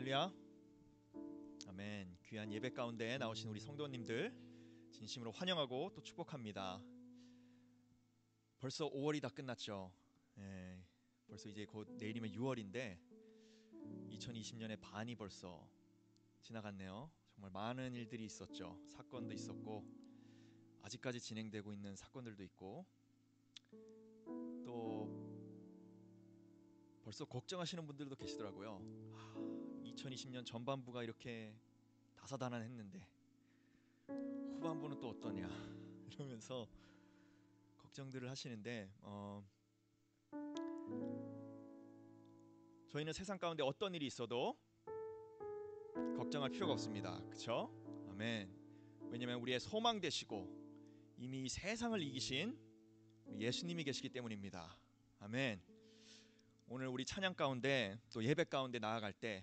할렐루야. 아멘. 귀한 예배 가운데 나오신 우리 성도님들 진심으로 환영하고 또 축복합니다. 벌써 5월이 다 끝났죠. 벌써 이제 곧 내일이면 6월인데 2020년의 반이 벌써 지나갔네요. 정말 많은 일들이 있었죠. 사건도 있었고 아직까지 진행되고 있는 사건들도 있고 또 벌써 걱정하시는 분들도 계시더라고요. 2020년 전반부가 이렇게 다사다난했는데 후반부는 또 어떠냐 이러면서 걱정들을 하시는데 저희는 세상 가운데 어떤 일이 있어도 걱정할 필요가 없습니다. 그렇죠? 아멘. 왜냐하면 우리의 소망 되시고 이미 세상을 이기신 예수님이 계시기 때문입니다. 아멘. 오늘 우리 찬양 가운데 또 예배 가운데 나아갈 때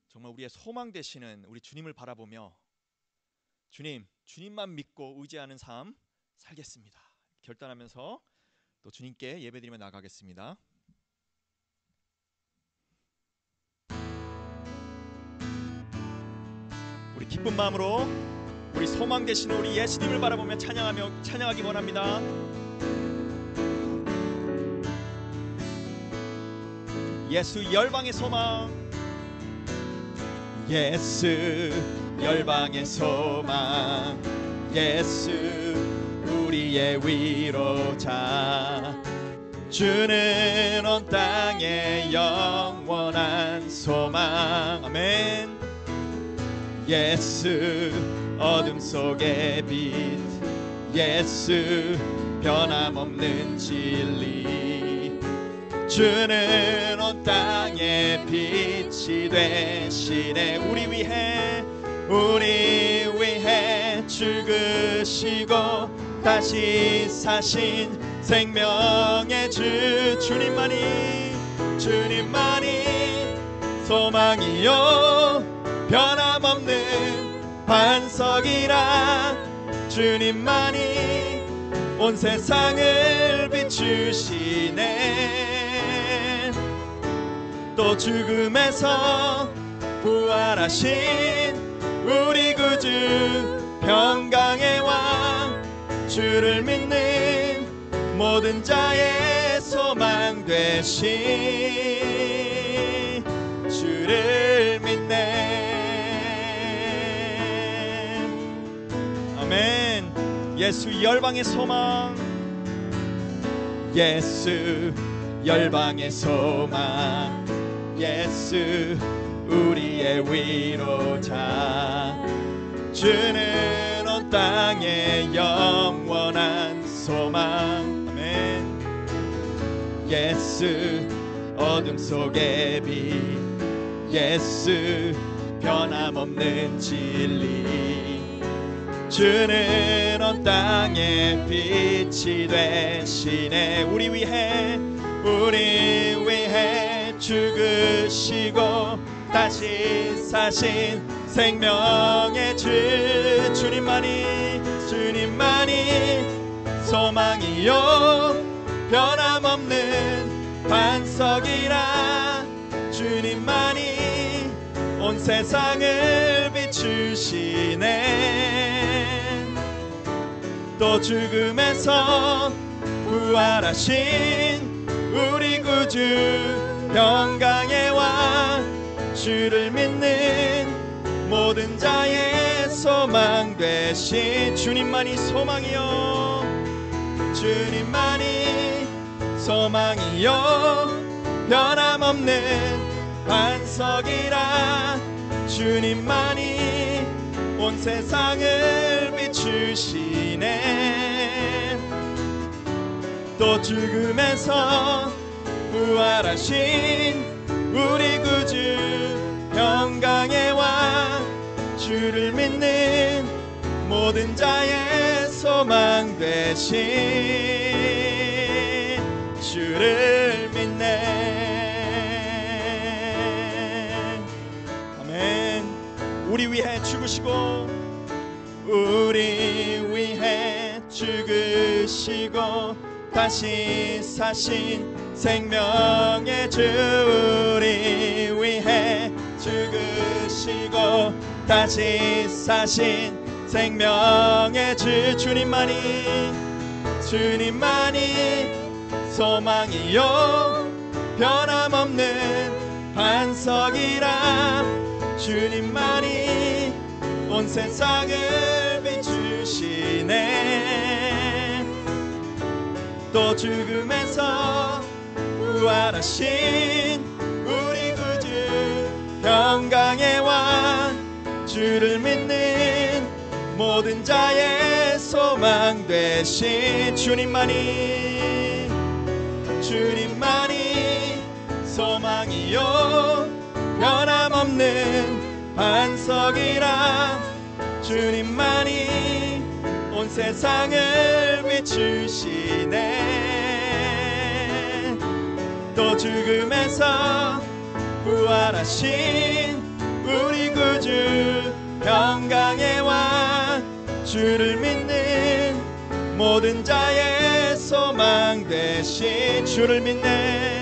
정말 우리의 소망 되시는 우리 주님을 바라보며 주님만 믿고 의지하는 삶 살겠습니다. 결단하면서 또 주님께 예배드리며 나가겠습니다. 우리 기쁜 마음으로 우리 소망 되시는 우리 예수님을 바라보며 찬양하기 원합니다. 예수 열방의 소망, 예수 열방의 소망, 예수 우리의 위로자, 주는 온 땅의 영원한 소망. 아멘. 예수 어둠 속의 빛, 예수 변함없는 진리, 주는 온 땅에 빛이 되시네. 우리 위해 죽으시고 다시 사신 생명의 주, 주님만이 소망이요 변함없는 반석이라, 주님만이 온 세상을 비추시네. 또 죽음에서 부활하신 우리 구주 평강의 왕, 주를 믿는 모든 자의 소망 되신 주를 믿네. 아멘. 예수 열방의 소망, 예수 열방의 소망, 예수 우리의 위로자, 주는 온 땅의 영원한 소망. 아멘. 예수 어둠 속의 빛, 예수 변함없는 진리, 주는 온 땅에 빛이 되시네. 우리 위해 죽으시고 다시 사신 생명의 주, 주님만이 소망이요 변함없는 반석이라, 주님만이 온 세상을 비추시네. 또 죽음에서 부활하신 우리 구주 평강의 왕, 주를 믿는 모든 자의 소망 되신 주님만이 소망이요, 주님만이 소망이요 변함없는 반석이라, 주님만이 온 세상을 비추시네. 또 죽음에서 부활하신 우리 구주 평강의 왕, 주를 믿는 모든 자의 소망 되신 주를 믿네. 아멘. 우리 위해 죽으시고 다시 사신 생명의 주, 우리 위해 죽으시고 다시 사신 생명의 주 주님만이 소망이요 변함없는 반석이라 주님만이 온 세상을 비추시네 또 죽음에서 부활하신 우리 구주 평강의 왕 주를 믿는 모든 자의 소망 되신 주님만이 소망이요 변함없는 반석이라 주님만이 온 세상을 비추시네 또 죽음에서 부활하신 우리 구주 평강의 왕 주를 믿는 모든 자의 소망 되신 주를 믿네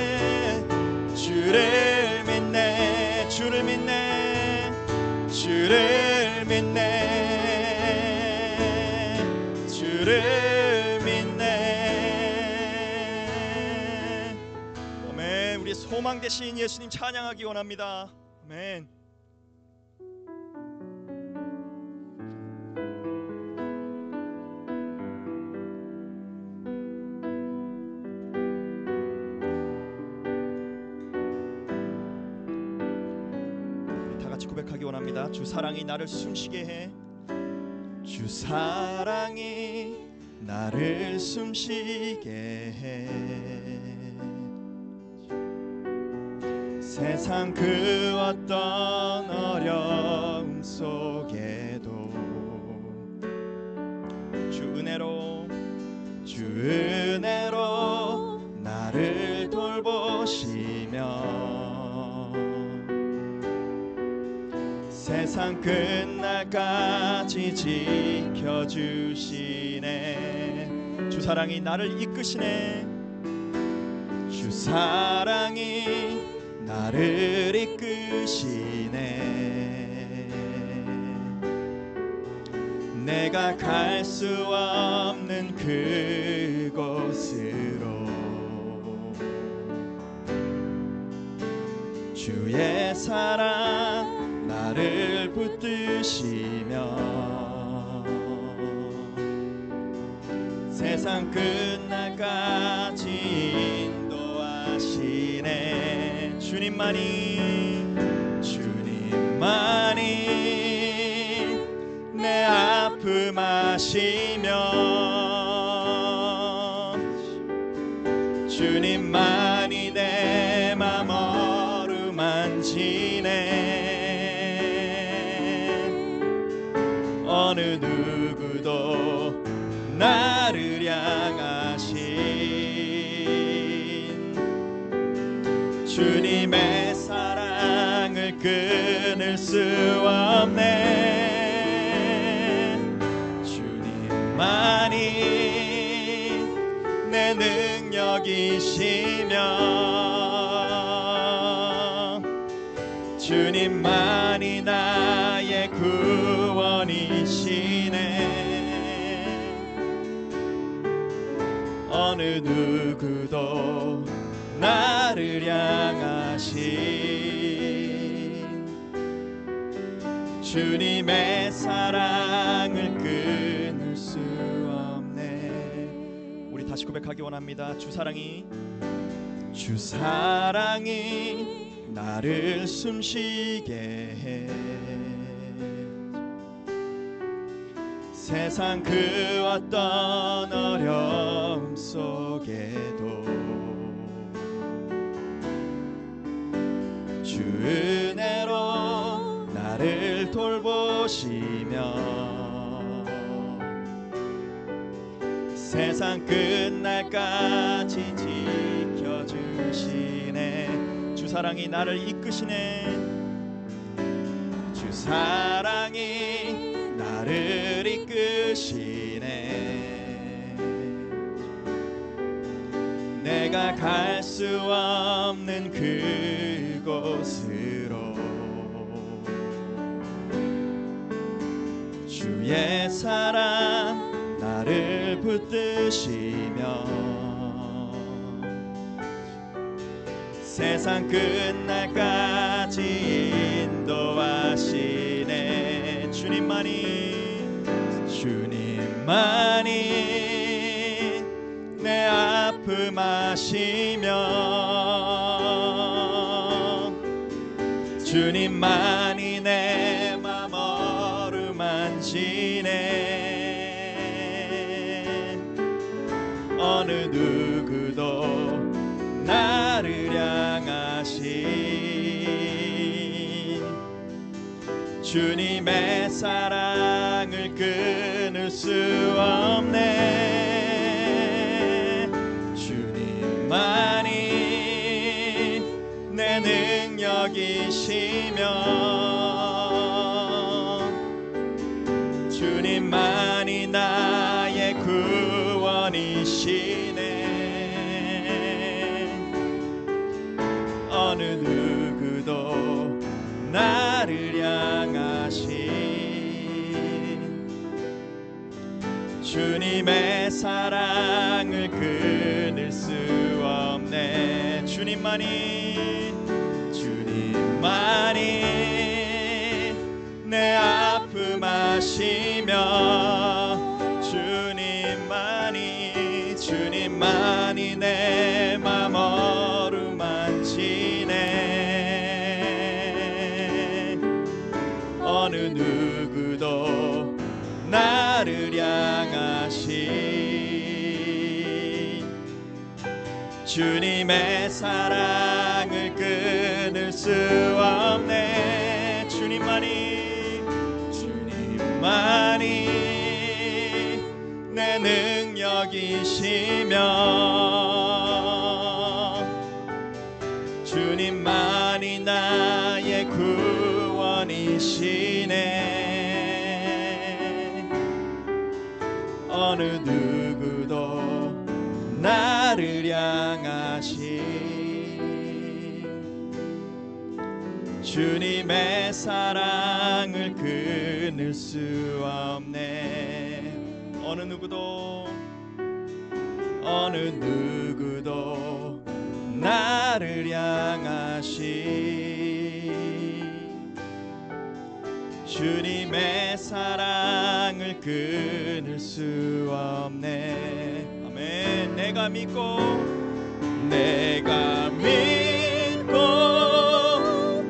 아멘. 우리 소망 되신 예수님 찬양하기 원합니다. 아멘. 고백하기 원합니다. 주 사랑이 나를 숨쉬게 해. 주 사랑이 나를 숨쉬게 해. 세상 그 어떤 어려움 속에도 주 은혜로 나를 돌보시며 세상 끝날까지 지켜주시네 주 사랑이 나를 이끄시네 주 사랑이 나를 이끄시네 내가 갈 수 없는 그곳으로 주의 사랑 나를 붙드시며 세상 끝날까지 인도하시네 주님만이 내 아픔 아시며 주님만이 내 맘 어루만지네 어느 누구도 나를 향하신 주님의 사랑을 끊을 수 없네 주님만이 내 능력이시며 주님만이 나의 구원이시네 어느 누구도 나를 향하신 주님의 사랑을 끊을 수 없네 우리 다시 고백하기 원합니다 주 사랑이 나를 숨쉬게 해 세상 그 어떤 어려움 속에도 주 은혜로 나를 돌보시며 세상 끝날까지 지켜주시네 주 사랑이 나를 이끄시네 주 사랑이 나를 이끄시네 내가 갈 수 없는 그곳으로 주의 사랑 나를 붙드시며 세상 끝날까지 인도하시네. 주님만이 내 아픔 아시며 주님만이 내 맘 어루만지네. 어느 누구도 나를 향하신 주님의 사랑을 끊을 수 없네. 주님만이 내 능력이시며 주님만이 나의 구원이시네. 어느 누구도 나를 향하신 주님의 사랑을 끊을 수 없네. 주님만이 내 아픔 아시며 주님만이 내 맘 어루만지네. 어느 누구도 나를 향하신 주님의 사랑을 끊을 수 없네. 주님만이 내 능력이시며 주님만이 나의 구원이시네. 어느 누구도 나를 향하신 주님의 사랑을 끊을 수 없네. 어느 누구도 나를 향하신 주님의 사랑을 끊을 수 없네. 아멘. 내가 믿고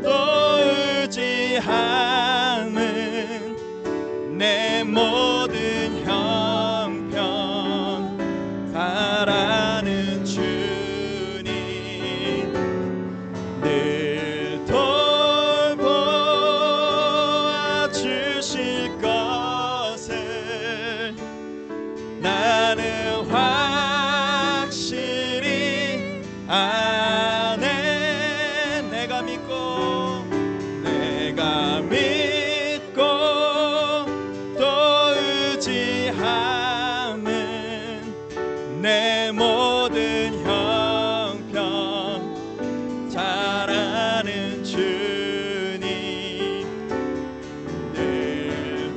또 의지함은 내 모든 형편 바라는 주님 늘 돌보아 주실 것을 나는 확실히 아네. 내가 믿고 또 의지함은 내 모든 형편 잘 아는 주님 늘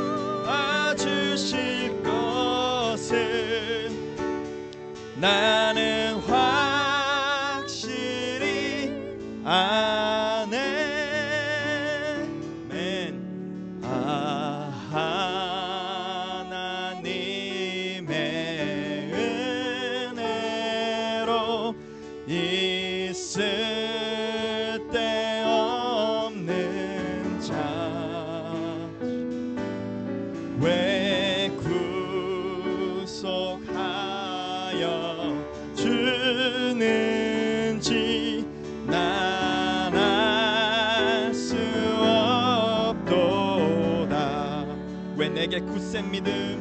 돌보아 주실 것을 나는 확실히 아네. 하나님의 은혜로 있을 데 없는 자 왜 구속하여 주는지 난 알 수 없도다. 왜 내게 굳센 믿음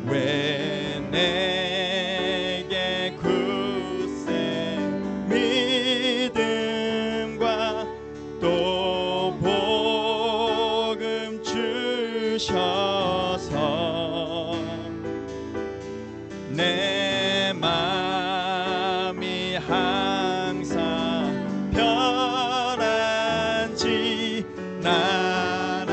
왜 내게 굳센 믿음과 또 복음 주셔서 내 맘이 항상 편한지 난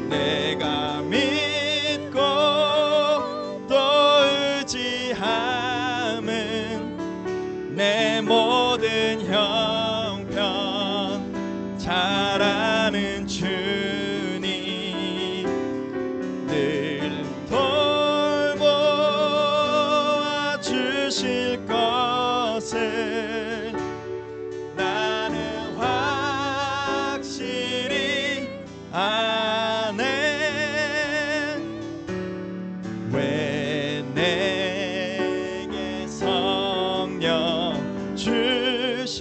내가 믿고 또 의지함은 내 모든 형편 잘 아는 주님 늘 돌보아 주실 것을 나는 확실히 아네. 왜 내게 성령 주셔서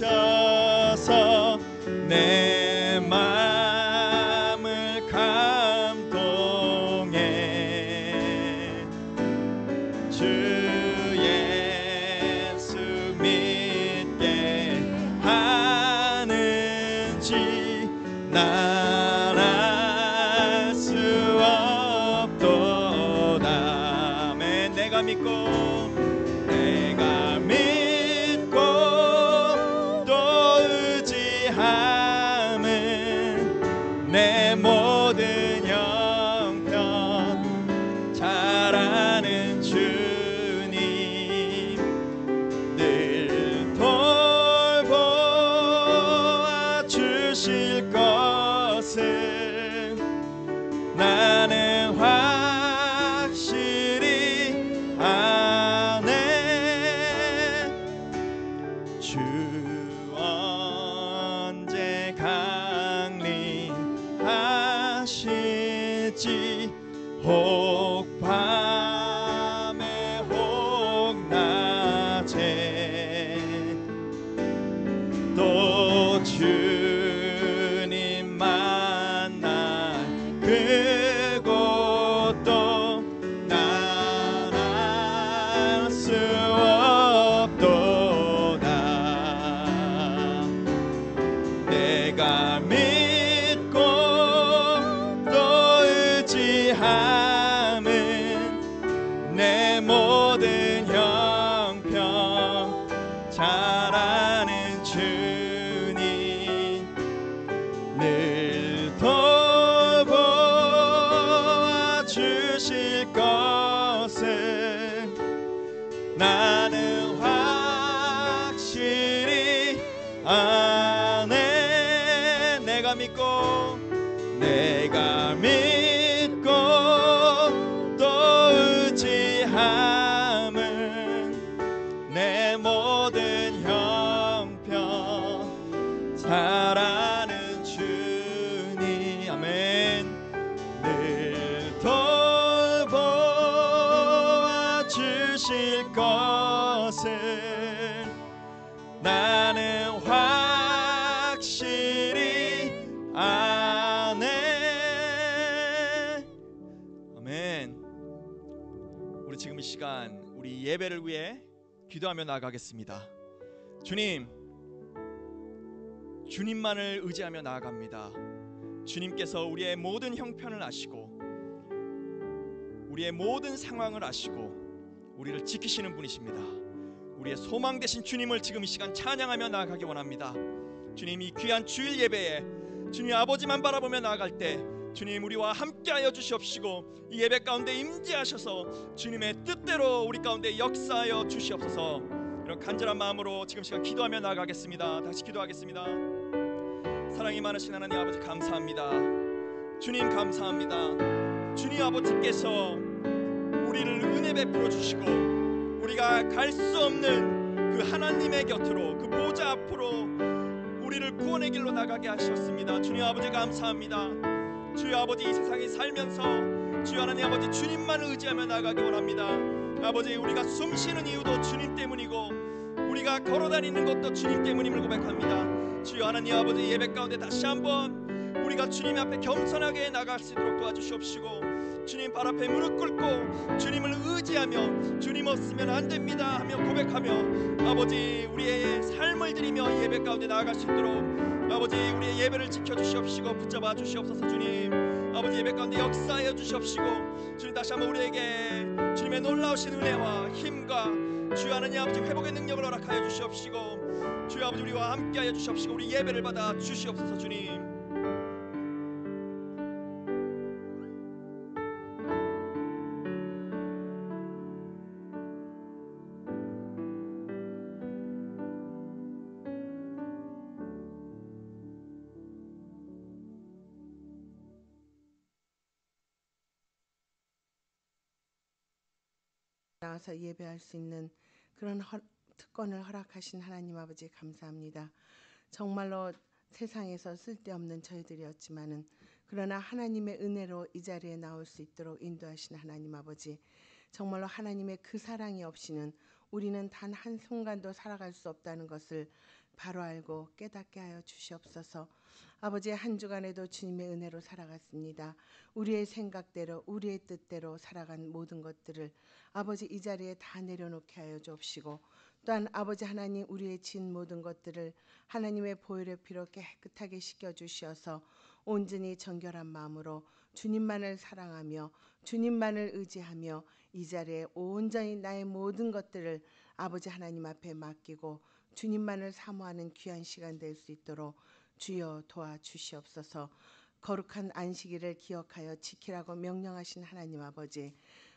내 마음을 감동해 주 예수 믿게 하는지 난 알 수 없도다. 아멘. 내가 믿고 또 의지함은 내 모든 형편 잘 아는 주님 늘 돌보아 주실 것을 나는 확실히 아네. 주 언제 강림하실지 혹 밤에 혹 낮에 또 주님 만날 그곳도 난 알 수 없도다. 내가 믿고 또 의지함은 내 모든 형편 잘 아는 주님 늘 돌보아 주실 것을 나는 확실히 아네. 내가 믿고 또 의지함은 내 모든 형편 잘 아는 주님 아멘 늘 돌보아 주실 것을 나는 확실히 아네. 아멘. 우리 지금 이 시간 우리 예배를 위해 기도하며 나아가겠습니다. 주님만을 의지하며 나아갑니다. 주님께서 우리의 모든 형편을 아시고 우리의 모든 상황을 아시고 우리를 지키시는 분이십니다. 우리의 소망 되신 주님을 지금 이 시간 찬양하며 나아가기 원합니다. 주님, 이 귀한 주일 예배에 주님 아버지만 바라보며 나아갈 때 주님 우리와 함께하여 주시옵시고 이 예배 가운데 임재하셔서 주님의 뜻대로 우리 가운데 역사하여 주시옵소서. 이런 간절한 마음으로 지금 시간 기도하며 나아가겠습니다. 다시 기도하겠습니다. 사랑이 많으신 하나님 아버지 감사합니다. 주님 감사합니다. 주님 아버지께서 우리를 은혜 베풀어 주시고 우리가 갈 수 없는 그 하나님의 곁으로 그 보좌 앞으로 우리를 구원의 길로 나가게 하셨습니다. 주님 아버지 감사합니다. 주여 아버지 이 세상에 살면서 주여 하나님 아버지 주님만을 의지하며 나가기 원합니다. 아버지 우리가 숨쉬는 이유도 주님 때문이고 우리가 걸어다니는 것도 주님 때문임을 고백합니다. 주여 하나님 아버지 예배 가운데 다시 한번 우리가 주님 앞에 겸손하게 나갈 수 있도록 도와주시옵시고 주님 발 앞에 무릎 꿇고 주님을 의지하며 주님 없으면 안 됩니다 하며 고백하며 아버지 우리의 삶을 드리며 예배 가운데 나아갈 수 있도록 아버지 우리의 예배를 지켜주시옵시고 붙잡아 주시옵소서. 주님 아버지 예배 가운데 역사하여 주시옵시고 주님 다시 한번 우리에게 주님의 놀라우신 은혜와 힘과 주여 하나님 아버지 회복의 능력을 허락하여 주시옵시고 주여 아버지 우리와 함께하여 주시옵시고 우리 예배를 받아 주시옵소서. 주님 나와서 예배할 수 있는 그런 특권을 허락하신 하나님 아버지 감사합니다. 정말로 세상에서 쓸데없는 저희들이었지만은 그러나 하나님의 은혜로 이 자리에 나올 수 있도록 인도하신 하나님 아버지, 정말로 하나님의 그 사랑이 없이는 우리는 단 한순간도 살아갈 수 없다는 것을 바로 알고 깨닫게 하여 주시옵소서. 아버지, 한 주간에도 주님의 은혜로 살아갔습니다. 우리의 생각대로 우리의 뜻대로 살아간 모든 것들을 아버지 이 자리에 다 내려놓게 하여 주옵시고, 또한 아버지 하나님, 우리의 진 모든 것들을 하나님의 보혈의 피로 깨끗하게 씻겨주시어서 온전히 정결한 마음으로 주님만을 사랑하며 주님만을 의지하며 이 자리에 온전히 나의 모든 것들을 아버지 하나님 앞에 맡기고 주님만을 사모하는 귀한 시간 될 수 있도록 주여 도와주시옵소서. 거룩한 안식일을 기억하여 지키라고 명령하신 하나님 아버지,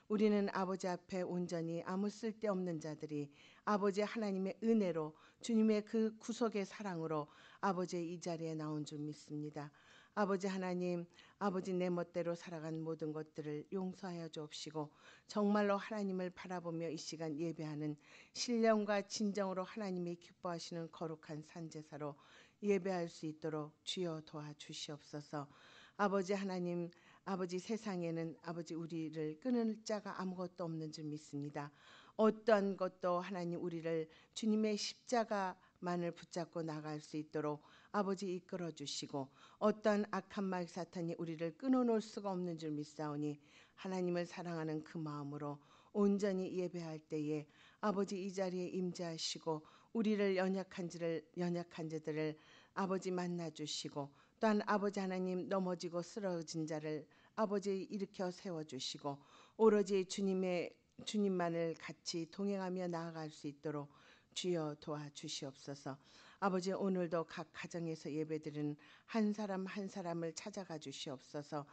우리는 아버지 앞에 온전히 아무 쓸데없는 자들이 아버지 하나님의 은혜로 주님의 그 구속의 사랑으로 아버지의 이 자리에 나온 줄 믿습니다. 아버지 하나님, 아버지 내 멋대로 살아간 모든 것들을 용서하여 주옵시고, 정말로 하나님을 바라보며 이 시간 예배하는 신령과 진정으로 하나님이 기뻐하시는 거룩한 산제사로 예배할 수 있도록 주여 도와주시옵소서. 아버지 하나님, 아버지 세상에는 아버지 우리를 끊을 자가 아무것도 없는 줄 믿습니다. 어떠한 것도 하나님 우리를 주님의 십자가만을 붙잡고 나갈 수 있도록 아버지 이끌어 주시고, 어떠한 악한 마귀 사탄이 우리를 끊어놓을 수가 없는 줄 믿사오니 하나님을 사랑하는 그 마음으로 온전히 예배할 때에 아버지 이 자리에 임재하시고 우리를 연약한 자들을 아버지 만나 주시고, 또한 아버지 하나님 넘어지고 쓰러진 자를 아버지 일으켜 세워 주시고 오로지 주님만을 같이 동행하며 나아갈 수 있도록 주여 도와주시옵소서. 아버지, 오늘도 각 가정에서 예배드리는 한 사람 한 사람을 찾아가 주시옵소서.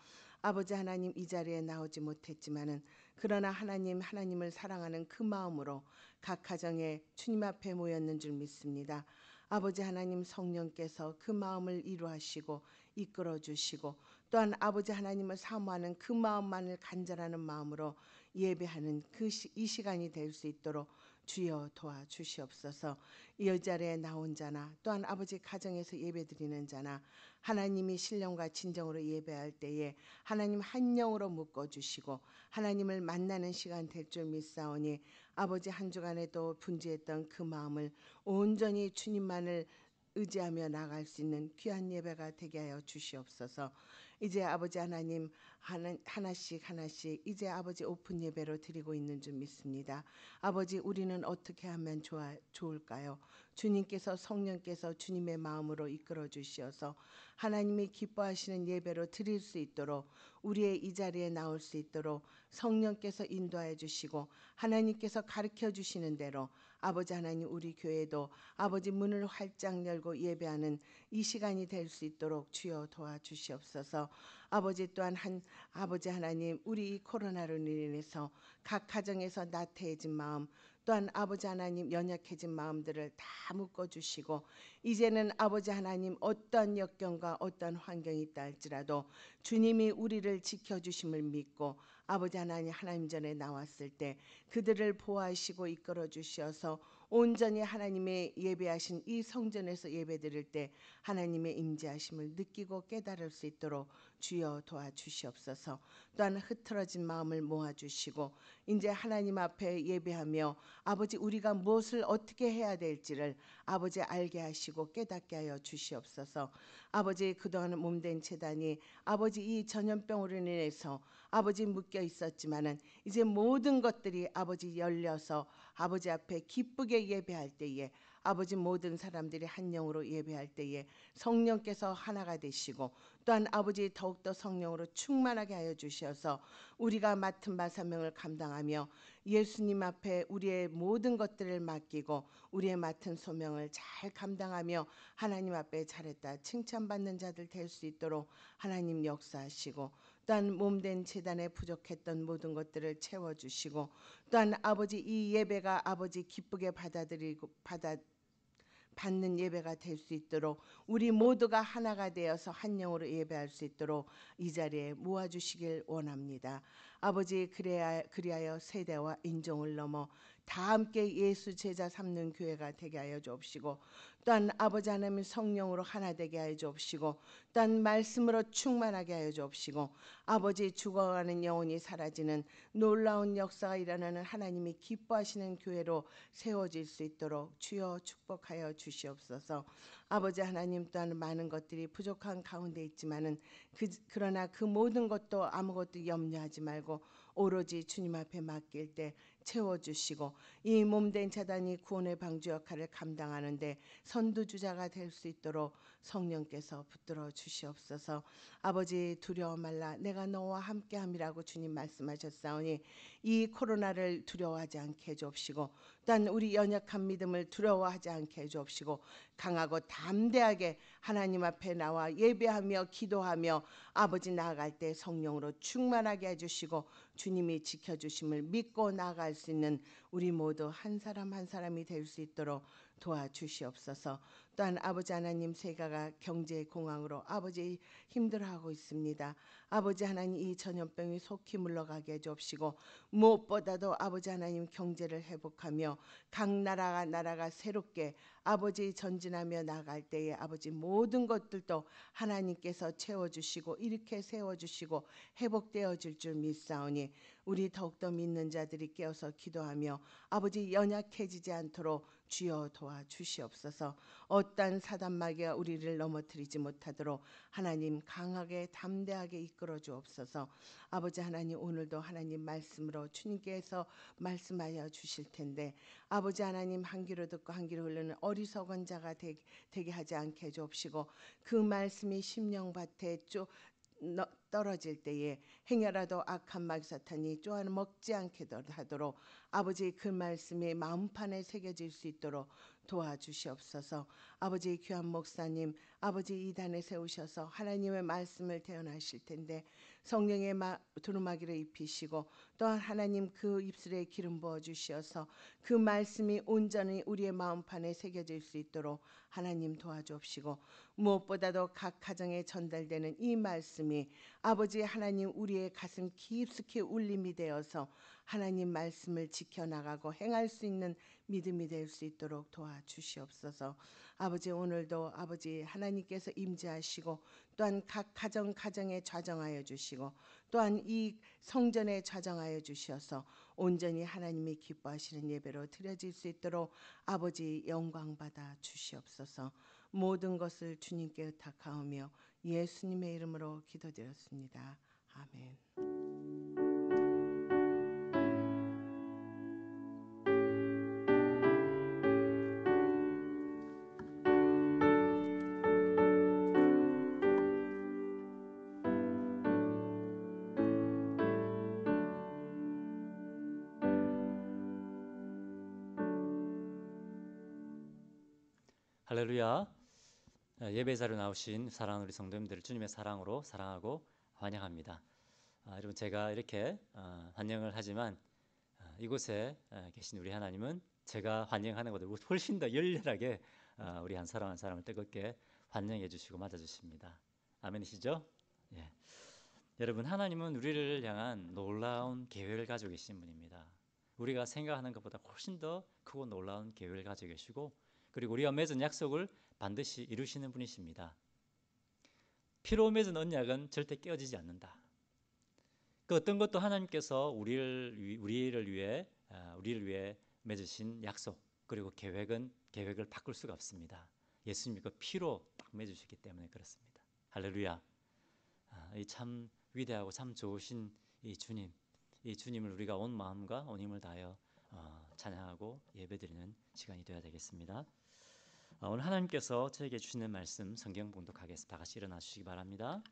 아버지 하나님, 이 자리에 나오지 못했지만은 그러나 하나님을 사랑하는 그 마음으로 각 가정에 주님 앞에 모였는 줄 믿습니다. 아버지 하나님, 성령께서 그 마음을 이루하시고 이끌어 주시고, 또한 아버지 하나님을 사모하는 그 마음만을 간절하는 마음으로 예배하는 이 시간이 될 수 있도록 주여 도와주시옵소서. 이 자리에 나온 자나 또한 아버지 가정에서 예배드리는 자나 하나님이 신령과 진정으로 예배할 때에 하나님 한 영으로 묶어주시고 하나님을 만나는 시간 될 줄 믿사오니 아버지 한 주간에도 분주했던 그 마음을 온전히 주님만을 의지하며 나갈 수 있는 귀한 예배가 되게 하여 주시옵소서. 이제 아버지 하나님 하나씩 이제 아버지 오픈 예배로 드리고 있는 줄 믿습니다. 아버지, 우리는 어떻게 하면 좋을까요? 주님께서, 성령께서 주님의 마음으로 이끌어 주시어서 하나님이 기뻐하시는 예배로 드릴 수 있도록, 우리의 이 자리에 나올 수 있도록 성령께서 인도하여 주시고 하나님께서 가르쳐 주시는 대로 아버지 하나님, 우리 교회도 아버지 문을 활짝 열고 예배하는 이 시간이 될 수 있도록 주여 도와주시옵소서. 아버지, 또한 아버지 하나님, 우리 이 코로나로 인해서 각 가정에서 나태해진 마음, 또한 아버지 하나님 연약해진 마음들을 다 묶어주시고, 이제는 아버지 하나님 어떤 역경과 어떤 환경이 있다 할지라도 주님이 우리를 지켜주심을 믿고 아버지 하나님 전에 나왔을 때 그들을 보호하시고 이끌어 주시어서 온전히 하나님의 예배하신 이 성전에서 예배드릴 때 하나님의 임재하심을 느끼고 깨달을 수 있도록 주여 도와주시옵소서. 또한 흐트러진 마음을 모아주시고 이제 하나님 앞에 예배하며 아버지 우리가 무엇을 어떻게 해야 될지를 아버지 알게 하시고 깨닫게 하여 주시옵소서. 아버지, 그동안 몸된 재단이 아버지 이 전염병으로 인해서 아버지 묶여 있었지만은 이제 모든 것들이 아버지 열려서 아버지 앞에 기쁘게 예배할 때에 아버지 모든 사람들이 한 영으로 예배할 때에 성령께서 하나가 되시고, 또한 아버지 더욱더 성령으로 충만하게 하여 주셔서 우리가 맡은 바 사명을 감당하며 예수님 앞에 우리의 모든 것들을 맡기고 우리의 맡은 소명을 잘 감당하며 하나님 앞에 잘했다 칭찬받는 자들 될 수 있도록 하나님 역사하시고, 또한 몸된 제단에 부족했던 모든 것들을 채워주시고, 또한 아버지 이 예배가 아버지 기쁘게 받는 예배가 될 수 있도록 우리 모두가 하나가 되어서 한 영으로 예배할 수 있도록 이 자리에 모아주시길 원합니다. 아버지, 그리하여 세대와 인종을 넘어 다 함께 예수 제자 삼는 교회가 되게 하여 주옵시고, 또한 아버지 하나님 성령으로 하나 되게 하여 주옵시고, 또한 말씀으로 충만하게 하여 주옵시고, 아버지 죽어가는 영혼이 사라지는 놀라운 역사가 일어나는 하나님이 기뻐하시는 교회로 세워질 수 있도록 주여 축복하여 주시옵소서. 아버지 하나님, 또한 많은 것들이 부족한 가운데 있지만은 그러나 그 모든 것도 아무것도 염려하지 말고 오로지 주님 앞에 맡길 때 채워주시고, 이 몸된 자단이 구원의 방주 역할을 감당하는데 선두주자가 될 수 있도록 성령께서 붙들어 주시옵소서. 아버지, 두려워 말라, 내가 너와 함께함이라고 주님 말씀하셨사오니 이 코로나를 두려워하지 않게 해주옵시고, 또한 우리 연약한 믿음을 두려워하지 않게 해주옵시고, 강하고 담대하게 하나님 앞에 나와 예배하며 기도하며 아버지 나아갈 때 성령으로 충만하게 해주시고 주님이 지켜주심을 믿고 나아갈 수 있는 우리 모두 한 사람 한 사람이 될 수 있도록 도와주시옵소서. 또한 아버지 하나님, 세가가 경제 공황으로 아버지 힘들어하고 있습니다. 아버지 하나님, 이 전염병이 속히 물러가게 해주옵시고, 무엇보다도 아버지 하나님 경제를 회복하며 각 나라가 새롭게 아버지 전진하며 나갈 때에 아버지 모든 것들도 하나님께서 채워주시고 이렇게 세워주시고 회복되어질 줄 믿사오니 우리 더욱더 믿는 자들이 깨어서 기도하며 아버지 연약해지지 않도록 주여 도와주시옵소서. 어떠한 사단마귀가 우리를 넘어뜨리지 못하도록 하나님 강하게 담대하게 이끌어 주옵소서. 아버지 하나님, 오늘도 하나님 말씀으로 주님께서 말씀하여 주실 텐데 아버지 하나님, 한 귀로 듣고 한 귀로 흘리는 어리석은 자가 되게 하지 않게 해주옵시고, 그 말씀이 심령밭에 떨어질 때에 행여라도 악한 마귀 사탄이 쪼아 먹지 않게 하도록 아버지 그 말씀이 마음판에 새겨질 수 있도록 도와주시옵소서. 아버지, 귀한 목사님 아버지 이단에 세우셔서 하나님의 말씀을 대언하실 텐데 성령의 두루마기를 입히시고, 또한 하나님 그 입술에 기름 부어 주시어서 그 말씀이 온전히 우리의 마음판에 새겨질 수 있도록 하나님 도와주옵시고, 무엇보다도 각 가정에 전달되는 이 말씀이 아버지 하나님 우리의 가슴 깊숙이 울림이 되어서 하나님 말씀을 지켜나가고 행할 수 있는 믿음이 될 수 있도록 도와주시옵소서. 아버지, 오늘도 아버지 하나님께서 임재하시고 또한 각 가정에 좌정하여 주시고 또한 이 성전에 좌정하여 주셔서 온전히 하나님이 기뻐하시는 예배로 드려질 수 있도록 아버지 영광 받아 주시옵소서. 모든 것을 주님께 의탁하오며 예수님의 이름으로 기도드렸습니다. 아멘. 할렐루야. 예배 자리에 나오신 사랑하는 우리 성도님들을 주님의 사랑으로 사랑하고 환영합니다. 여러분, 제가 이렇게 환영을 하지만 이곳에 계신 우리 하나님은 제가 환영하는 것보다 훨씬 더 열렬하게 우리 한 사람 한 사람을 뜨겁게 환영해 주시고 맞아 주십니다. 아멘이시죠? 예. 여러분, 하나님은 우리를 향한 놀라운 계획을 가지고 계신 분입니다. 우리가 생각하는 것보다 훨씬 더 크고 놀라운 계획을 가지고 계시고, 그리고 우리가 맺은 약속을 반드시 이루시는 분이십니다. 피로 맺은 언약은 절대 깨어지지 않는다. 그 어떤 것도 하나님께서 우리를 위해 맺으신 약속, 그리고 계획을 바꿀 수가 없습니다. 예수님이 그 피로 딱 맺으셨기 때문에 그렇습니다. 할렐루야. 이 참 위대하고 참 좋으신 이 주님을 우리가 온 마음과 온 힘을 다하여 찬양하고 예배드리는 시간이 되어야 되겠습니다. 오늘 하나님께서 저에게 주시는 말씀 성경 봉독하겠습니다. 다 같이 일어나 주시기 바랍니다.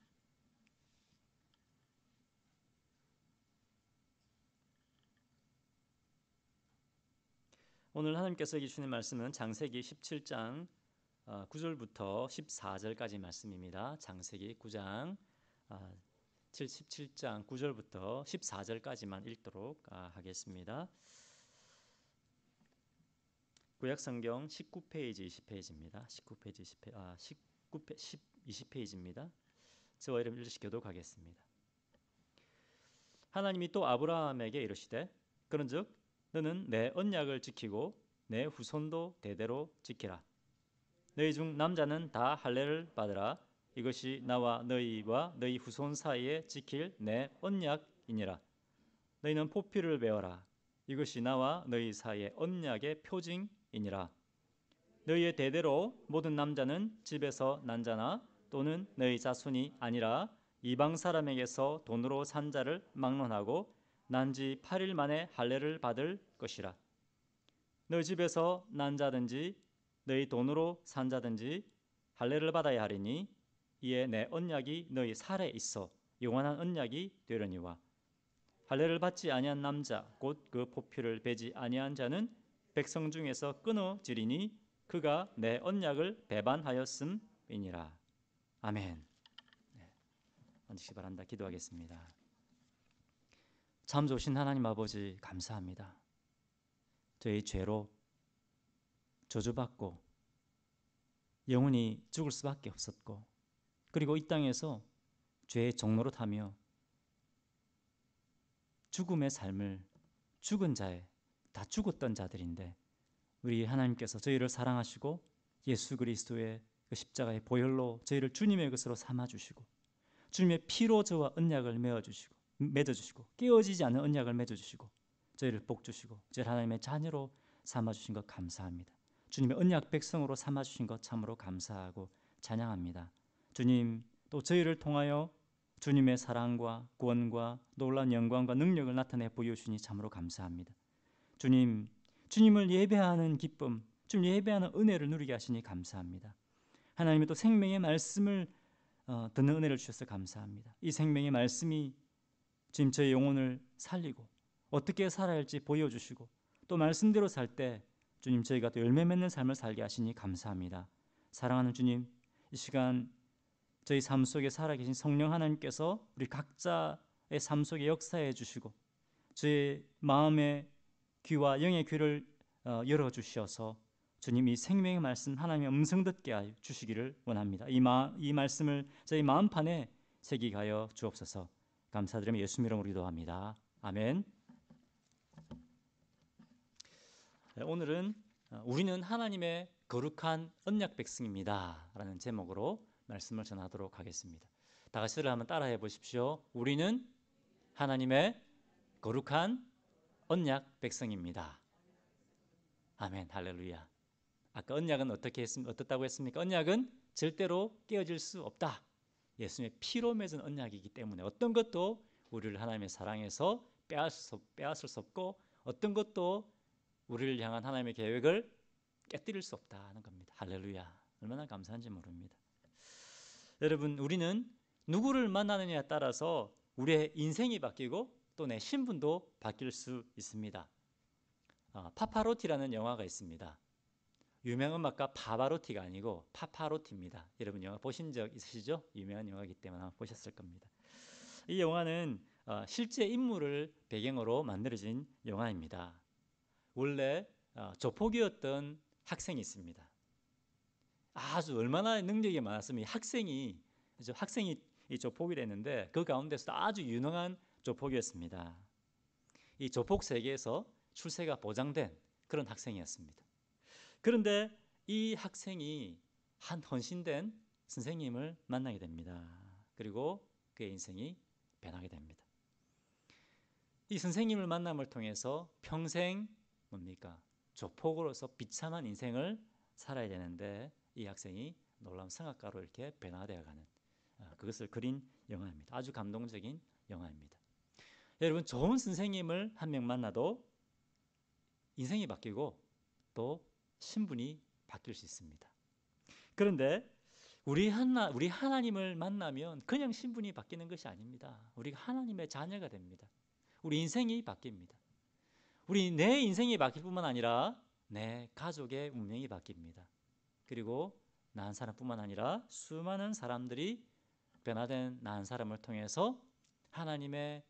오늘 하나님께서 주시는 말씀은 창세기 17장 9절부터 14절까지 말씀입니다. 창세기 9장 17장 9절부터 14절까지만 읽도록 하겠습니다. 구약성경 19페이지 20페이지입니다. 19페이지 20페이지입니다. 저와 여러분 읽으시 교독하겠습니다. 하나님이 또 아브라함에게 이르시되 그런즉 너는 내 언약을 지키고 내 후손도 대대로 지키라. 너희 중 남자는 다 할례를 받으라. 이것이 나와 너희와 너희 후손 사이에 지킬 내 언약이니라. 너희는 포피를 베어라. 이것이 나와 너희 사이의 언약의 표징이니라. 너희의 대대로 모든 남자는 집에서 난 자나 또는 너희 자손이 아니라 이방 사람에게서 돈으로 산 자를 막론하고 난 지 8일 만에 할례를 받을 것이라. 너희 집에서 난 자든지 너희 돈으로 산 자든지 할례를 받아야 하리니 이에 내 언약이 너희 살에 있어 영원한 언약이 되려니와. 할례를 받지 아니한 남자 곧 그 포피를 베지 아니한 자는 백성 중에서 끊어지리니 그가 내 언약을 배반하였음이니라. 아멘. 네, 앉으시기 바랍니다. 기도하겠습니다. 참 좋으신 하나님 아버지 감사합니다. 저희 죄로 저주받고 영원히 죽을 수밖에 없었고 그리고 이 땅에서 죄의 종로로 타며 죽음의 삶을 죽은 자에 다 죽었던 자들인데 우리 하나님께서 저희를 사랑하시고 예수 그리스도의 그 십자가의 보혈로 저희를 주님의 것으로 삼아주시고 주님의 피로 저와 언약을 맺어주시고 깨어지지 않는 언약을 맺어주시고 저희를 복주시고 저희를 하나님의 자녀로 삼아주신 것 감사합니다. 주님의 언약 백성으로 삼아주신 것 참으로 감사하고 찬양합니다. 주님 또 저희를 통하여 주님의 사랑과 구원과 놀라운 영광과 능력을 나타내 보여주시니 참으로 감사합니다. 주님, 주님을 예배하는 기쁨, 주님 예배하는 은혜를 누리게 하시니 감사합니다. 하나님의 또 생명의 말씀을 듣는 은혜를 주셔서 감사합니다. 이 생명의 말씀이 지금 저희 영혼을 살리고 어떻게 살아야 할지 보여주시고 또 말씀대로 살 때 주님 저희가 또 열매 맺는 삶을 살게 하시니 감사합니다. 사랑하는 주님, 이 시간 저희 삶 속에 살아계신 성령 하나님께서 우리 각자의 삶 속에 역사해 주시고 저희 마음의 귀와 영의 귀를 열어주셔서 주님 이 생명의 말씀 하나님의 음성 듣게 하여 주시기를 원합니다. 이 말씀을 저희 마음판에 새기게 하여 주옵소서. 감사드리며 예수 이름으로 기도합니다. 아멘. 오늘은 우리는 하나님의 거룩한 언약 백성입니다 라는 제목으로 말씀을 전하도록 하겠습니다. 다 같이 한번 따라해 보십시오. 우리는 하나님의 거룩한 언약 백성입니다. 아멘. 할렐루야. 아까 언약은 어떻다고 했습니까? 언약은 절대로 깨어질 수 없다. 예수님의 피로 맺은 언약이기 때문에 어떤 것도 우리를 하나님의 사랑에서 빼앗을 수 없고 어떤 것도 우리를 향한 하나님의 계획을 깨뜨릴 수 없다는 겁니다. 할렐루야. 얼마나 감사한지 모릅니다. 여러분, 우리는 누구를 만나느냐에 따라서 우리의 인생이 바뀌고 또 내 신분도 바뀔 수 있습니다. 파파로티라는 영화가 있습니다. 유명 음악가 파바로티가 아니고 파파로티입니다. 여러분 영화 보신 적 있으시죠? 유명한 영화이기 때문에 아마 보셨을 겁니다. 이 영화는 실제 인물을 배경으로 만들어진 영화입니다. 원래 조폭이었던 학생이 있습니다. 아주 얼마나 능력이 많았으면 학생이 이 조폭이 됐는데 그 가운데서도 아주 유능한 조폭이었습니다. 이 조폭 세계에서 출세가 보장된 그런 학생이었습니다. 그런데 이 학생이 한 헌신된 선생님을 만나게 됩니다. 그리고 그의 인생이 변하게 됩니다. 이 선생님을 만남을 통해서 평생 조폭으로서 비참한 인생을 살아야 되는데 이 학생이 놀라운 성악가로 이렇게 변화되어가는 그것을 그린 영화입니다. 아주 감동적인 영화입니다. 여러분, 좋은 선생님을 한 명 만나도 인생이 바뀌고 또 신분이 바뀔 수 있습니다. 그런데 우리 하나님을 만나면 그냥 신분이 바뀌는 것이 아닙니다. 우리가 하나님의 자녀가 됩니다. 우리 인생이 바뀝니다. 내 인생이 바뀔 뿐만 아니라 내 가족의 운명이 바뀝니다. 그리고 나 한 사람뿐만 아니라 수많은 사람들이 변화된 나 한 사람을 통해서 하나님의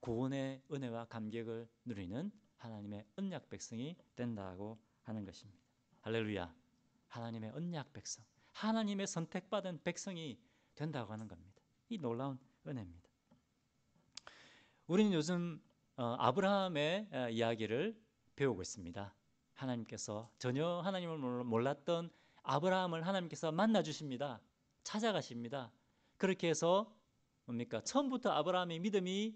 구원의 은혜와 감격을 누리는 하나님의 언약 백성이 된다고 하는 것입니다. 할렐루야. 하나님의 언약 백성, 하나님의 선택받은 백성이 된다고 하는 겁니다. 이 놀라운 은혜입니다. 우리는 요즘 아브라함의 이야기를 배우고 있습니다. 하나님께서 전혀 하나님을 몰랐던 아브라함을 하나님께서 만나 주십니다. 찾아가십니다. 그렇게 해서 뭡니까? 처음부터 아브라함의 믿음이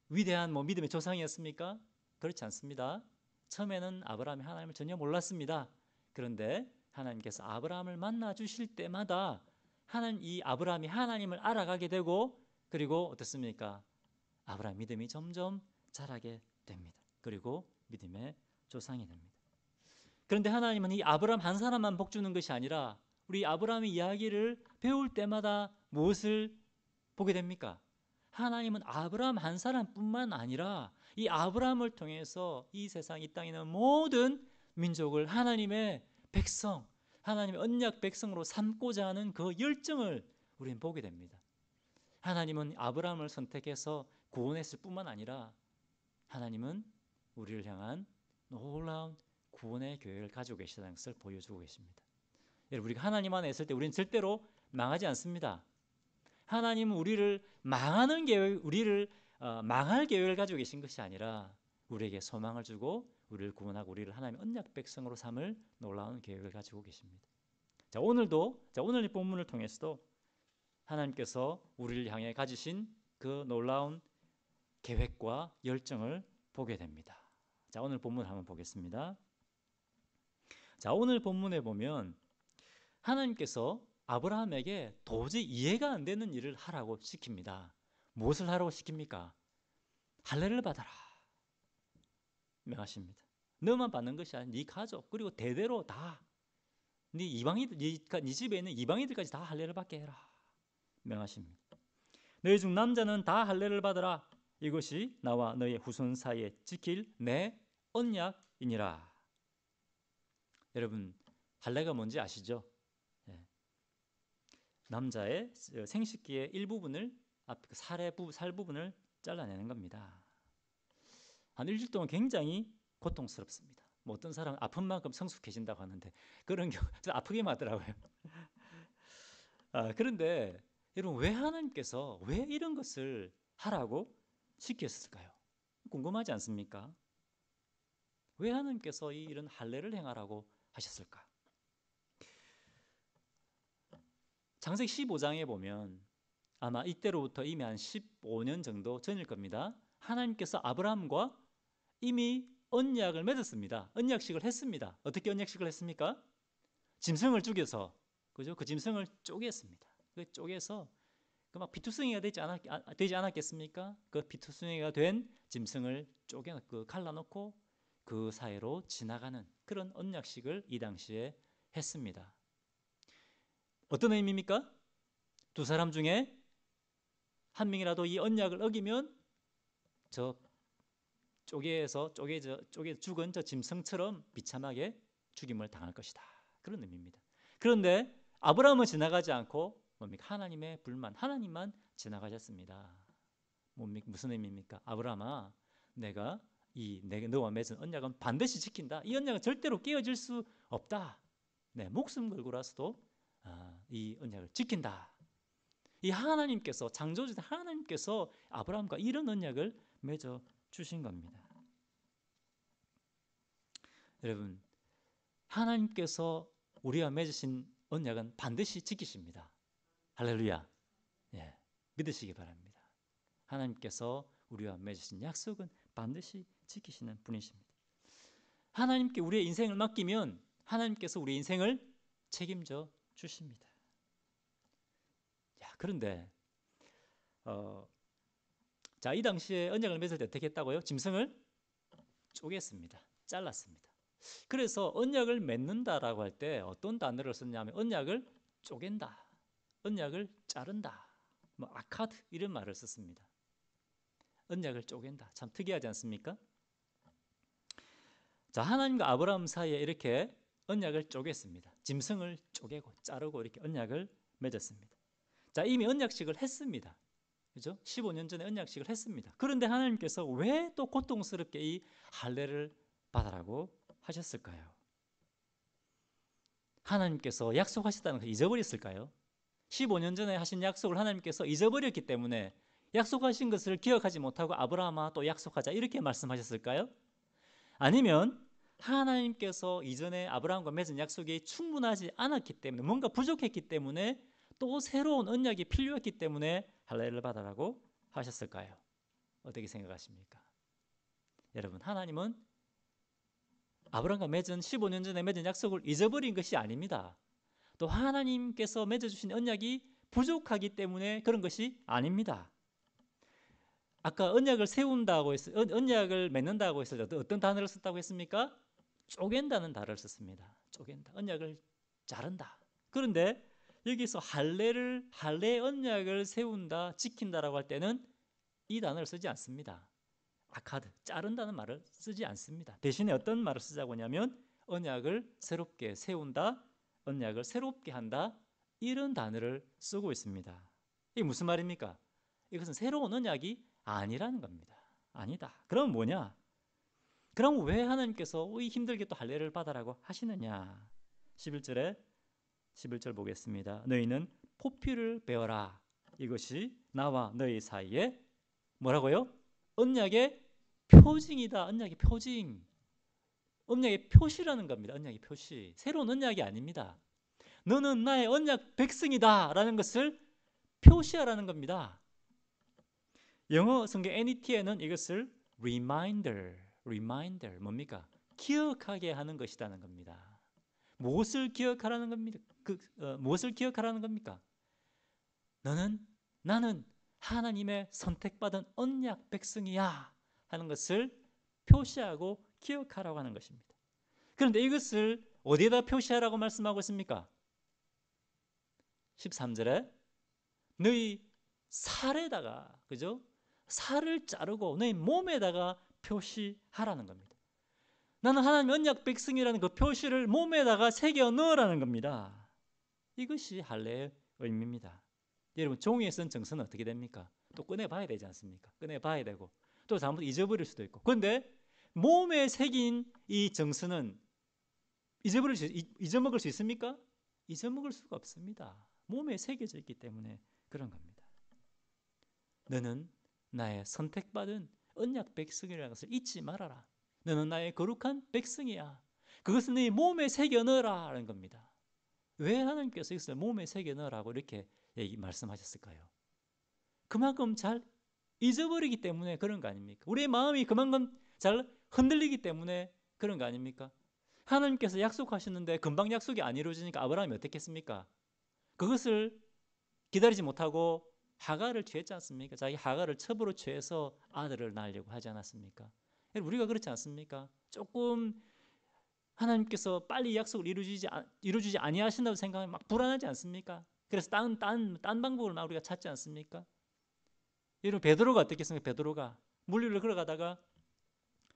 위대한 믿음의 조상이었습니까? 그렇지 않습니다. 처음에는 아브라함이 하나님을 전혀 몰랐습니다. 그런데 하나님께서 아브라함을 만나 주실 때마다 이 아브라함이 하나님을 알아가게 되고, 그리고 어떻습니까? 아브라함 믿음이 점점 자라게 됩니다. 그리고 믿음의 조상이 됩니다. 그런데 하나님은 이 아브라함 한 사람만 복 주는 것이 아니라 우리 아브라함의 이야기를 배울 때마다 무엇을 보게 됩니까? 하나님은 아브라함 한 사람뿐만 아니라 이 아브라함을 통해서 이 세상, 이 땅에 있는 모든 민족을 하나님의 백성, 하나님의 언약 백성으로 삼고자 하는 그 열정을 우리는 보게 됩니다. 하나님은 아브라함을 선택해서 구원했을 뿐만 아니라 하나님은 우리를 향한 놀라운 구원의 계획을 가지고 계시다는 것을 보여주고 계십니다. 여러분, 우리가 하나님 안에 있을 때 우리는 절대로 망하지 않습니다. 하나님은 우리를 망하는 계획, 우리를 망할 계획을 가지고 계신 것이 아니라 우리에게 소망을 주고 우리를 구원하고 우리를 하나님의 언약 백성으로 삼을 놀라운 계획을 가지고 계십니다. 자, 오늘 이 본문을 통해서도 하나님께서 우리를 향해 가지신 그 놀라운 계획과 열정을 보게 됩니다. 자, 오늘 본문 한번 보겠습니다. 자, 오늘 본문에 보면 하나님께서 아브라함에게 도저히 이해가 안 되는 일을 하라고 시킵니다. 무엇을 하라고 시킵니까? 할례를 받아라 명하십니다. 너만 받는 것이 아니라 네 가족 그리고 대대로 다 네 집에 있는 이방인들까지 다 할례를 받게 해라 명하십니다. 너희 중 남자는 다 할례를 받으라. 이것이 나와 너의 후손 사이에 지킬 내 언약이니라. 여러분, 할례가 뭔지 아시죠? 남자의 생식기의 일부분을 살 부분을 잘라내는 겁니다. 한 일주일 동안 굉장히 고통스럽습니다. 어떤 사람은 아픈 만큼 성숙해진다고 하는데 그런 경우 좀 아프게만 하더라고요. 그런데 여러분, 왜 하나님께서 왜 이런 것을 하라고 시켰을까요? 궁금하지 않습니까? 왜 하나님께서 이런 할례를 행하라고 하셨을까? 창세기 15장에 보면 아마 이때로부터 이미 한 15년 정도 전일 겁니다. 하나님께서 아브라함과 이미 언약을 맺었습니다. 언약식을 했습니다. 어떻게 언약식을 했습니까? 짐승을 죽여서, 그죠? 그 짐승을 쪼갰습니다. 그 쪼개서 그 막 피투성이가 되지 않았겠습니까? 그 피투성이가 된 짐승을 갈라놓고 그 사이로 지나가는 그런 언약식을 이 당시에 했습니다. 어떤 의미입니까? 두 사람 중에 한 명이라도 이 언약을 어기면 저 쪼개 죽은 저 짐승처럼 비참하게 죽임을 당할 것이다. 그런 의미입니다. 그런데 아브라함은 지나가지 않고 뭡니까? 하나님의 불만, 하나님만 지나가셨습니다. 무슨 의미입니까? 아브라함아, 내가 너와 맺은 언약은 반드시 지킨다. 이 언약은 절대로 깨어질 수 없다. 내 목숨 걸고라서도 이 언약을 지킨다. 이 하나님께서, 창조주신 하나님께서 아브라함과 이런 언약을 맺어 주신 겁니다. 여러분, 하나님께서 우리와 맺으신 언약은 반드시 지키십니다. 할렐루야. 믿으시기 바랍니다. 하나님께서 우리와 맺으신 약속은 반드시 지키시는 분이십니다. 하나님께 우리의 인생을 맡기면 하나님께서 우리의 인생을 책임져 주십니다. 그런데 이 당시에 언약을 맺을 때 어떻게 했다고요? 짐승을 쪼갰습니다. 잘랐습니다. 그래서 언약을 맺는다라고 할 때 어떤 단어를 썼냐면 언약을 쪼갠다, 언약을 자른다, 아카드 이런 말을 썼습니다. 언약을 쪼갠다. 참 특이하지 않습니까? 자, 하나님과 아브라함 사이에 이렇게 언약을 쪼갰습니다. 짐승을 쪼개고 자르고 이렇게 언약을 맺었습니다. 자, 이미 언약식을 했습니다. 그죠? 15년 전에 언약식을 했습니다. 그런데 하나님께서 왜 또 고통스럽게 이 할례를 받으라고 하셨을까요? 하나님께서 약속하셨다는 것을 잊어버렸을까요? 15년 전에 하신 약속을 하나님께서 잊어버렸기 때문에 약속하신 것을 기억하지 못하고 아브라함아 또 약속하자 이렇게 말씀하셨을까요? 아니면 하나님께서 이전에 아브라함과 맺은 약속이 충분하지 않았기 때문에 뭔가 부족했기 때문에 또 새로운 언약이 필요했기 때문에 할례를 받으라고 하셨을까요? 어떻게 생각하십니까? 여러분, 하나님은 아브라함과 맺은 15년 전에 맺은 약속을 잊어버린 것이 아닙니다. 또 하나님께서 맺어주신 언약이 부족하기 때문에 그런 것이 아닙니다. 아까 언약을 세운다고 언약을 맺는다고 했을 때 어떤 단어를 썼다고 했습니까? 쪼갠다는 단어를 썼습니다. 쪼갠다. 언약을 자른다. 그런데 여기서 할례 언약을 세운다, 지킨다라고 할 때는 이 단어를 쓰지 않습니다. 아카드, 자른다는 말을 쓰지 않습니다. 대신에 어떤 말을 쓰자고 하냐면 언약을 새롭게 세운다, 언약을 새롭게 한다, 이런 단어를 쓰고 있습니다. 이게 무슨 말입니까? 이것은 새로운 언약이 아니라는 겁니다. 아니다. 그럼 뭐냐? 그럼 왜 하나님께서 이 힘들게 또 할례를 받아라고 하시느냐? 11절 보겠습니다. 너희는 포피를 베어라. 이것이 나와 너희 사이에 뭐라고요? 언약의 표징이다. 언약의 표징. 언약의 표시라는 겁니다. 언약의 표시. 새로운 언약이 아닙니다. 너는 나의 언약 백성이다 라는 것을 표시하라는 겁니다. 영어 성경 NET에는 이것을 reminder 뭡니까? 기억하게 하는 것이라는 겁니다. 무엇을 기억하라는 겁니까? 무엇을 기억하라는 겁니까? 나는 하나님의 선택받은 언약 백성이야 하는 것을 표시하고 기억하라고 하는 것입니다. 그런데 이것을 어디에다 표시하라고 말씀하고 있습니까? 13절에 너희 살에다가, 그죠? 살을 자르고 너희 몸에다가 표시하라는 겁니다. 나는 하나님 언약 백성이라는 그 표시를 몸에다가 새겨 넣으라는 겁니다. 이것이 할례의 의미입니다. 여러분, 종이에 쓴 정서는 어떻게 됩니까? 또 꺼내봐야 되지 않습니까? 꺼내봐야 되고 또 잘못 잊어버릴 수도 있고. 그런데 몸에 새긴 이 정서는 잊어먹을 수 있습니까? 잊어먹을 수가 없습니다. 몸에 새겨져 있기 때문에 그런 겁니다. 너는 나의 선택받은 언약 백성이라는 것을 잊지 말아라. 너는 나의 거룩한 백성이야. 그것은 네 몸에 새겨 넣으라는 겁니다. 왜 하나님께서 이것을 몸에 새겨 넣으라고 이렇게 말씀하셨을까요? 그만큼 잘 잊어버리기 때문에 그런 거 아닙니까? 우리의 마음이 그만큼 잘 흔들리기 때문에 그런 거 아닙니까? 하나님께서 약속하셨는데 금방 약속이 안 이루어지니까 아브라함이 어떻게 했습니까? 그것을 기다리지 못하고 하갈을 취했지 않습니까? 자기 하갈을 첩으로 취해서 아들을 낳으려고 하지 않았습니까? 우리가 그렇지 않습니까? 조금 하나님께서 빨리 약속을 이루어주지 아니하신다고 생각하면 막 불안하지 않습니까? 그래서 딴 방법을 막 우리가 찾지 않습니까? 여러분, 베드로가 어떻겠습니까? 베드로가 물류를 걸어가다가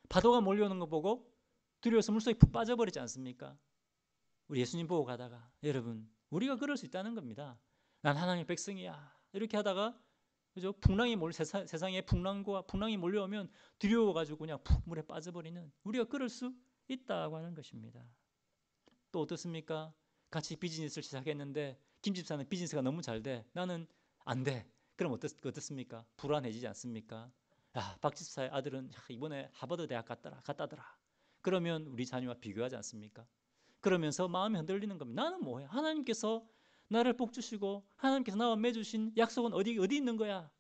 파도가 몰려오는 거 보고 두려워서 물속에 푹 빠져버리지 않습니까? 우리 예수님 보고 가다가, 여러분, 우리가 그럴 수 있다는 겁니다. 난 하나님의 백성이야. 이렇게 하다가, 그죠? 세상에 풍랑이 몰려오면 두려워가지고 그냥 푹 물에 빠져버리는, 우리가 그럴 수 있다고 하는 것입니다. 또 어떻습니까? 같이 비즈니스를 시작했는데 김 집사는 비즈니스가 너무 잘 돼. 나는 안 돼. 그럼 어떻습니까? 불안해지지 않습니까? 야, 박 집사의 아들은 이번에 하버드 대학 갔다더라. 그러면 우리 자녀와 비교하지 않습니까? 그러면서 마음이 흔들리는 겁니다. 나는 뭐야? 하나님께서 나를 복 주시고 하나님께서 나와 맺으신 약속은 어디 있는 거야?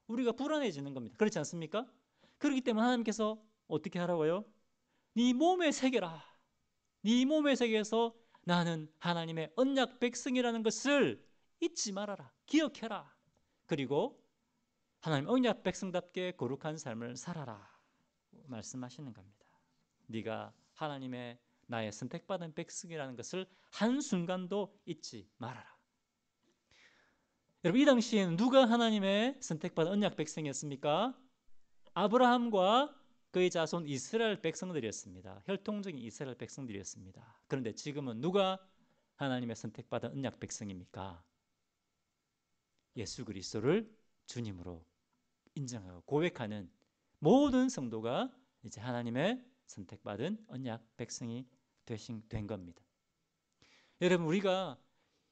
우리가 불안해지는 겁니다. 그렇지 않습니까? 그렇기 때문에 하나님께서 어떻게 하라고요? 네 몸에 새겨라. 네 몸에 새겨서 나는 하나님의 언약 백성이라는 것을 잊지 말아라. 기억해라. 그리고 하나님 언약 백성답게 거룩한 삶을 살아라. 말씀하시는 겁니다. 네가 하나님의 나의 선택받은 백성이라는 것을 한순간도 잊지 말아라. 여러분, 이 당시에는 누가 하나님의 선택받은 언약 백성이었습니까? 아브라함과 그의 자손 이스라엘 백성들이었습니다. 혈통적인 이스라엘 백성들이었습니다. 그런데 지금은 누가 하나님의 선택받은 언약 백성입니까? 예수 그리스도를 주님으로 인정하고 고백하는 모든 성도가 이제 하나님의 선택받은 언약 백성이 된 겁니다. 여러분, 우리가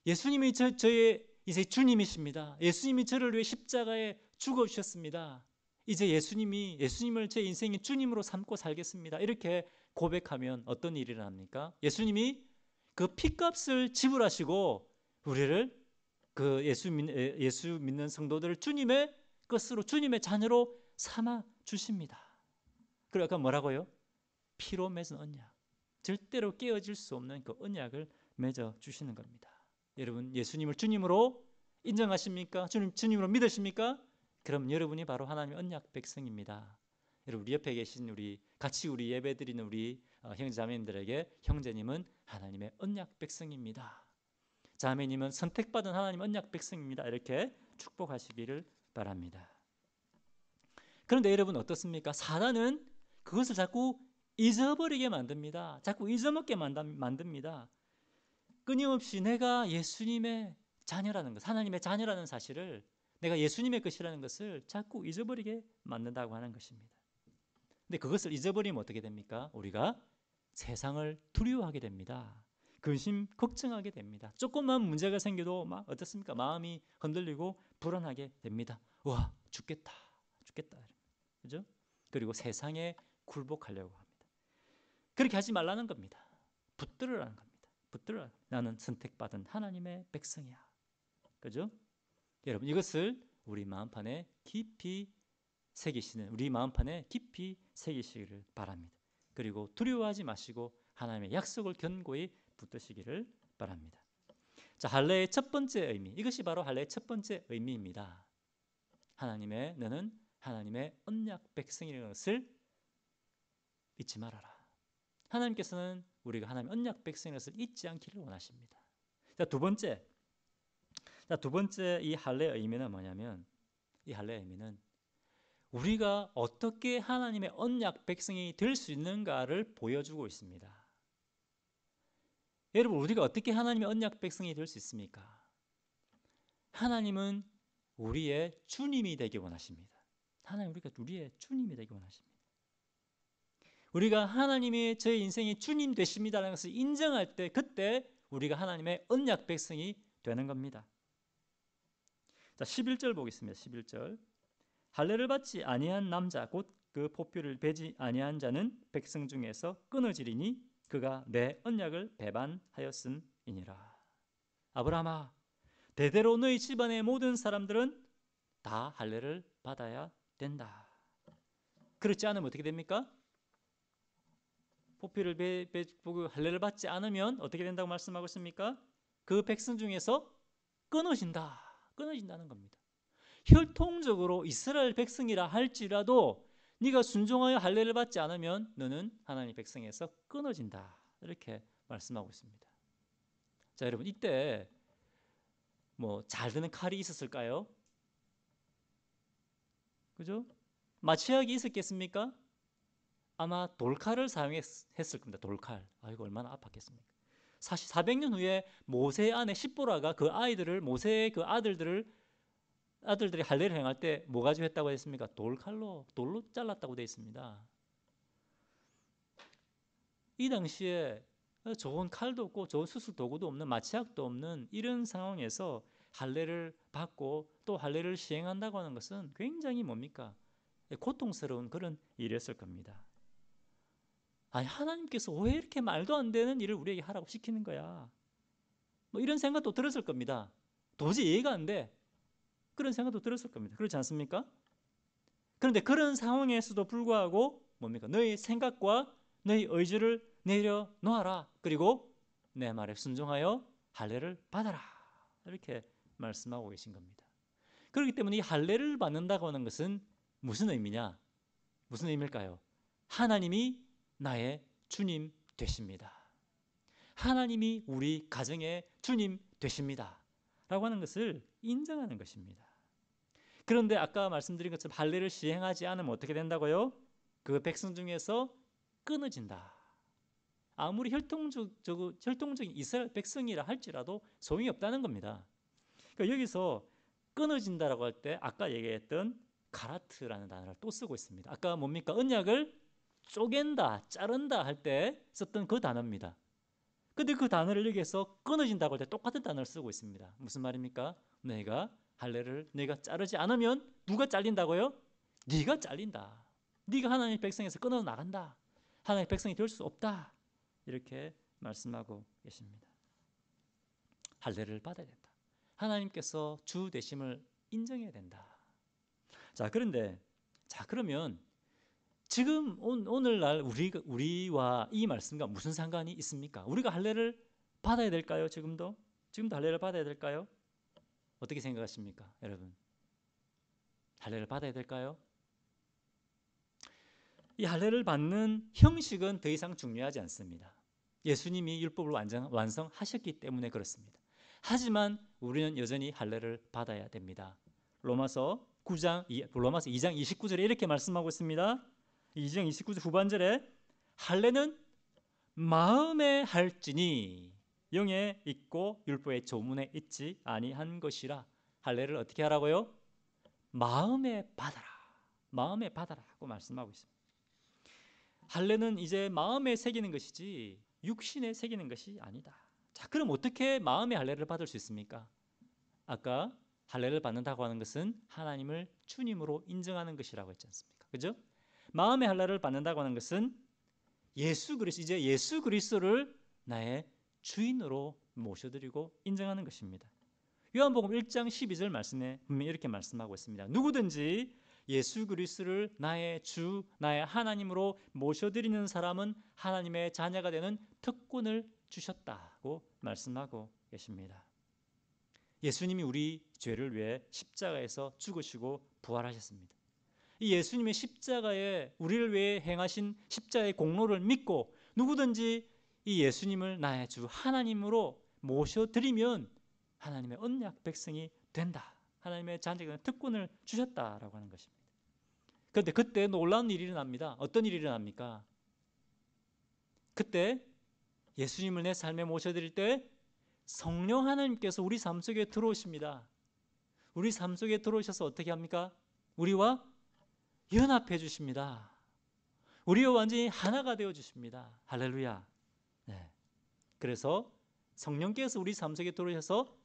예수님이 저의 이제 주님이십니다. 예수님이 저를 위해 십자가에 죽어주셨습니다. 이제 예수님을 제 인생의 주님으로 삼고 살겠습니다. 이렇게 고백하면 어떤 일이 일어납니까? 예수님이 그 피값을 지불하시고 우리를 그 예수 믿는 성도들을 주님의 것으로, 주님의 자녀로 삼아 주십니다. 그리고 아까 뭐라고요? 피로 맺은 언약, 절대로 깨어질 수 없는 그 언약을 맺어 주시는 겁니다. 여러분, 예수님을 주님으로 인정하십니까? 주님으로 믿으십니까? 그럼 여러분이 바로 하나님의 언약 백성입니다. 여러분, 우리 옆에 계신 같이 우리 예배드리는 우리 형제자매님들에게 형제님은 하나님의 언약 백성입니다. 자매님은 선택받은 하나님의 언약 백성입니다. 이렇게 축복하시기를 바랍니다. 그런데 여러분 어떻습니까? 사단은 그것을 자꾸 잊어버리게 만듭니다. 자꾸 잊어먹게 만듭니다. 끊임없이 내가 예수님의 자녀라는 것, 하나님의 자녀라는 사실을, 내가 예수님의 것이라는 것을 자꾸 잊어버리게 만든다고 하는 것입니다. 근데 그것을 잊어버리면 어떻게 됩니까? 우리가 세상을 두려워하게 됩니다. 근심, 걱정하게 됩니다. 조금만 문제가 생겨도 막 어떻습니까? 마음이 흔들리고 불안하게 됩니다. 와, 죽겠다. 그죠? 그리고 세상에 굴복하려고 합니다. 그렇게 하지 말라는 겁니다. 붙들으라는 겁니다. 나는 선택받은 하나님의 백성이야. 그죠? 여러분, 이것을 우리 마음판에 깊이 새기시기를 바랍니다. 그리고 두려워하지 마시고 하나님의 약속을 견고히 붙드시기를 바랍니다. 자, 할례의 첫 번째 의미, 이것이 바로 할례의 첫 번째 의미입니다. 너는 하나님의 언약 백성이라는 것을 잊지 말아라. 하나님께서는 우리가 하나님의 언약 백성이라는 것을 잊지 않기를 원하십니다. 자, 두 번째 이 할례의 의미는 뭐냐면, 이 할례의 의미는 우리가 어떻게 하나님의 언약 백성이 될 수 있는가를 보여주고 있습니다. 여러분, 우리가 어떻게 하나님의 언약 백성이 될 수 있습니까? 하나님은 우리의 주님이 되기 원하십니다. 우리가 우리의 주님이 되기 원하십니다. 우리가 하나님이 저희 인생의 주님 되십니다라는 것을 인정할 때, 그때 우리가 하나님의 언약 백성이 되는 겁니다. 자, 11절 보겠습니다. 11절. 할례를 받지 아니한 남자 곧 그 포표를 베지 아니한 자는 백성 중에서 끊어지리니 그가 내 언약을 배반하였음이니라. 아브라함아, 대대로 너희 집안의 모든 사람들은 다 할례를 받아야 된다. 그렇지 않으면 어떻게 됩니까? 포표를 베고 할례를 받지 않으면 어떻게 된다고 말씀하고 있습니까? 그 백성 중에서 끊어진다는 겁니다. 혈통적으로 이스라엘 백성이라 할지라도 네가 순종하여 할례를 받지 않으면 너는 하나님의 백성에서 끊어진다. 이렇게 말씀하고 있습니다. 자, 여러분, 이때 잘 드는 칼이 있었을까요? 그죠? 마취약이 있었겠습니까? 아마 돌칼을 사용했을 겁니다. 돌칼. 아이고, 얼마나 아팠겠습니까? 사실 400년 후에 모세 아내 십보라가 모세의 그 아들들이 할례를 행할 때 뭐 가지고 했다고 했습니까? 돌로 잘랐다고 되어 있습니다. 이 당시에 좋은 칼도 없고 좋은 수술 도구도 없는, 마취약도 없는 이런 상황에서 할례를 받고 또 할례를 시행한다고 하는 것은 굉장히 뭡니까? 고통스러운 그런 일이었을 겁니다. 아니, 하나님께서 왜 이렇게 말도 안 되는 일을 우리에게 하라고 시키는 거야? 이런 생각도 들었을 겁니다. 도저히 이해가 안 돼. 그런 생각도 들었을 겁니다. 그렇지 않습니까? 그런데 그런 상황에서도 불구하고 뭡니까? 너희 생각과 너희 의지를 내려놓아라. 그리고 내 말에 순종하여 할례를 받아라. 이렇게 말씀하고 계신 겁니다. 그렇기 때문에 이 할례를 받는다고 하는 것은 무슨 의미냐? 무슨 의미일까요? 하나님이 나의 주님 되십니다. 하나님이 우리 가정의 주님 되십니다. 라고 하는 것을 인정하는 것입니다. 그런데 아까 말씀드린 것처럼 할례를 시행하지 않으면 어떻게 된다고요? 그 백성 중에서 끊어진다. 아무리 혈통적인 이스라엘 백성이라 할지라도 소용이 없다는 겁니다. 그러니까 여기서 끊어진다라고 할 때 아까 얘기했던 가라트라는 단어를 또 쓰고 있습니다. 아까 뭡니까? 언약을 쪼갠다, 자른다 할 때 썼던 그 단어입니다. 근데 그 단어를 여기에서 끊어진다고 할 때 똑같은 단어를 쓰고 있습니다. 무슨 말입니까? 내가 할례를 내가 자르지 않으면 누가 잘린다고요? 네가 잘린다. 네가 하나님의 백성에서 끊어 나간다. 하나님의 백성이 될 수 없다. 이렇게 말씀하고 계십니다. 할례를 받아야 된다. 하나님께서 주 되심을 인정해야 된다. 자, 그런데 그러면 지금 오늘날 우리와 이 말씀과 무슨 상관이 있습니까? 우리가 할례를 받아야 될까요? 지금도 할례를 받아야 될까요? 어떻게 생각하십니까, 여러분? 할례를 받아야 될까요? 이 할례를 받는 형식은 더 이상 중요하지 않습니다. 예수님이 율법을 완성하셨기 때문에 그렇습니다. 하지만 우리는 여전히 할례를 받아야 됩니다. 로마서 2장 29절에 이렇게 말씀하고 있습니다. 2장 29절 후반절에 할례는 마음에 할지니 영에 있고 율법의 조문에 있지 아니한 것이라. 할례를 어떻게 하라고요? 마음에 받아라. 마음에 받아라고 말씀하고 있습니다. 할례는 이제 마음에 새기는 것이지 육신에 새기는 것이 아니다. 자, 그럼 어떻게 마음의 할례를 받을 수 있습니까? 아까 할례를 받는다고 하는 것은 하나님을 주님으로 인정하는 것이라고 했지 않습니까? 그죠? 마음의 할례를 받는다고 하는 것은 예수 그리스도를 나의 주인으로 모셔드리고 인정하는 것입니다. 요한복음 1장 12절 말씀에 분명히 이렇게 말씀하고 있습니다. 누구든지 예수 그리스도를 나의 주, 나의 하나님으로 모셔드리는 사람은 하나님의 자녀가 되는 특권을 주셨다고 말씀하고 계십니다. 예수님이 우리 죄를 위해 십자가에서 죽으시고 부활하셨습니다. 이 예수님의 십자가에 우리를 위해 행하신 십자가의 공로를 믿고 누구든지 이 예수님을 나의 주 하나님으로 모셔드리면 하나님의 언약 백성이 된다. 하나님의 자녀가 특권을 주셨다라고 하는 것입니다. 그런데 그때 놀라운 일이 일어납니다. 어떤 일이 일어납니까? 그때 예수님을 내 삶에 모셔드릴 때 성령 하나님께서 우리 삶 속에 들어오십니다. 우리 삶 속에 들어오셔서 어떻게 합니까? 우리와 연합해 주십니다. 우리와 완전히 하나가 되어 주십니다. 할렐루야. 네. 그래서 성령께서 우리 삶 속에 들어오셔서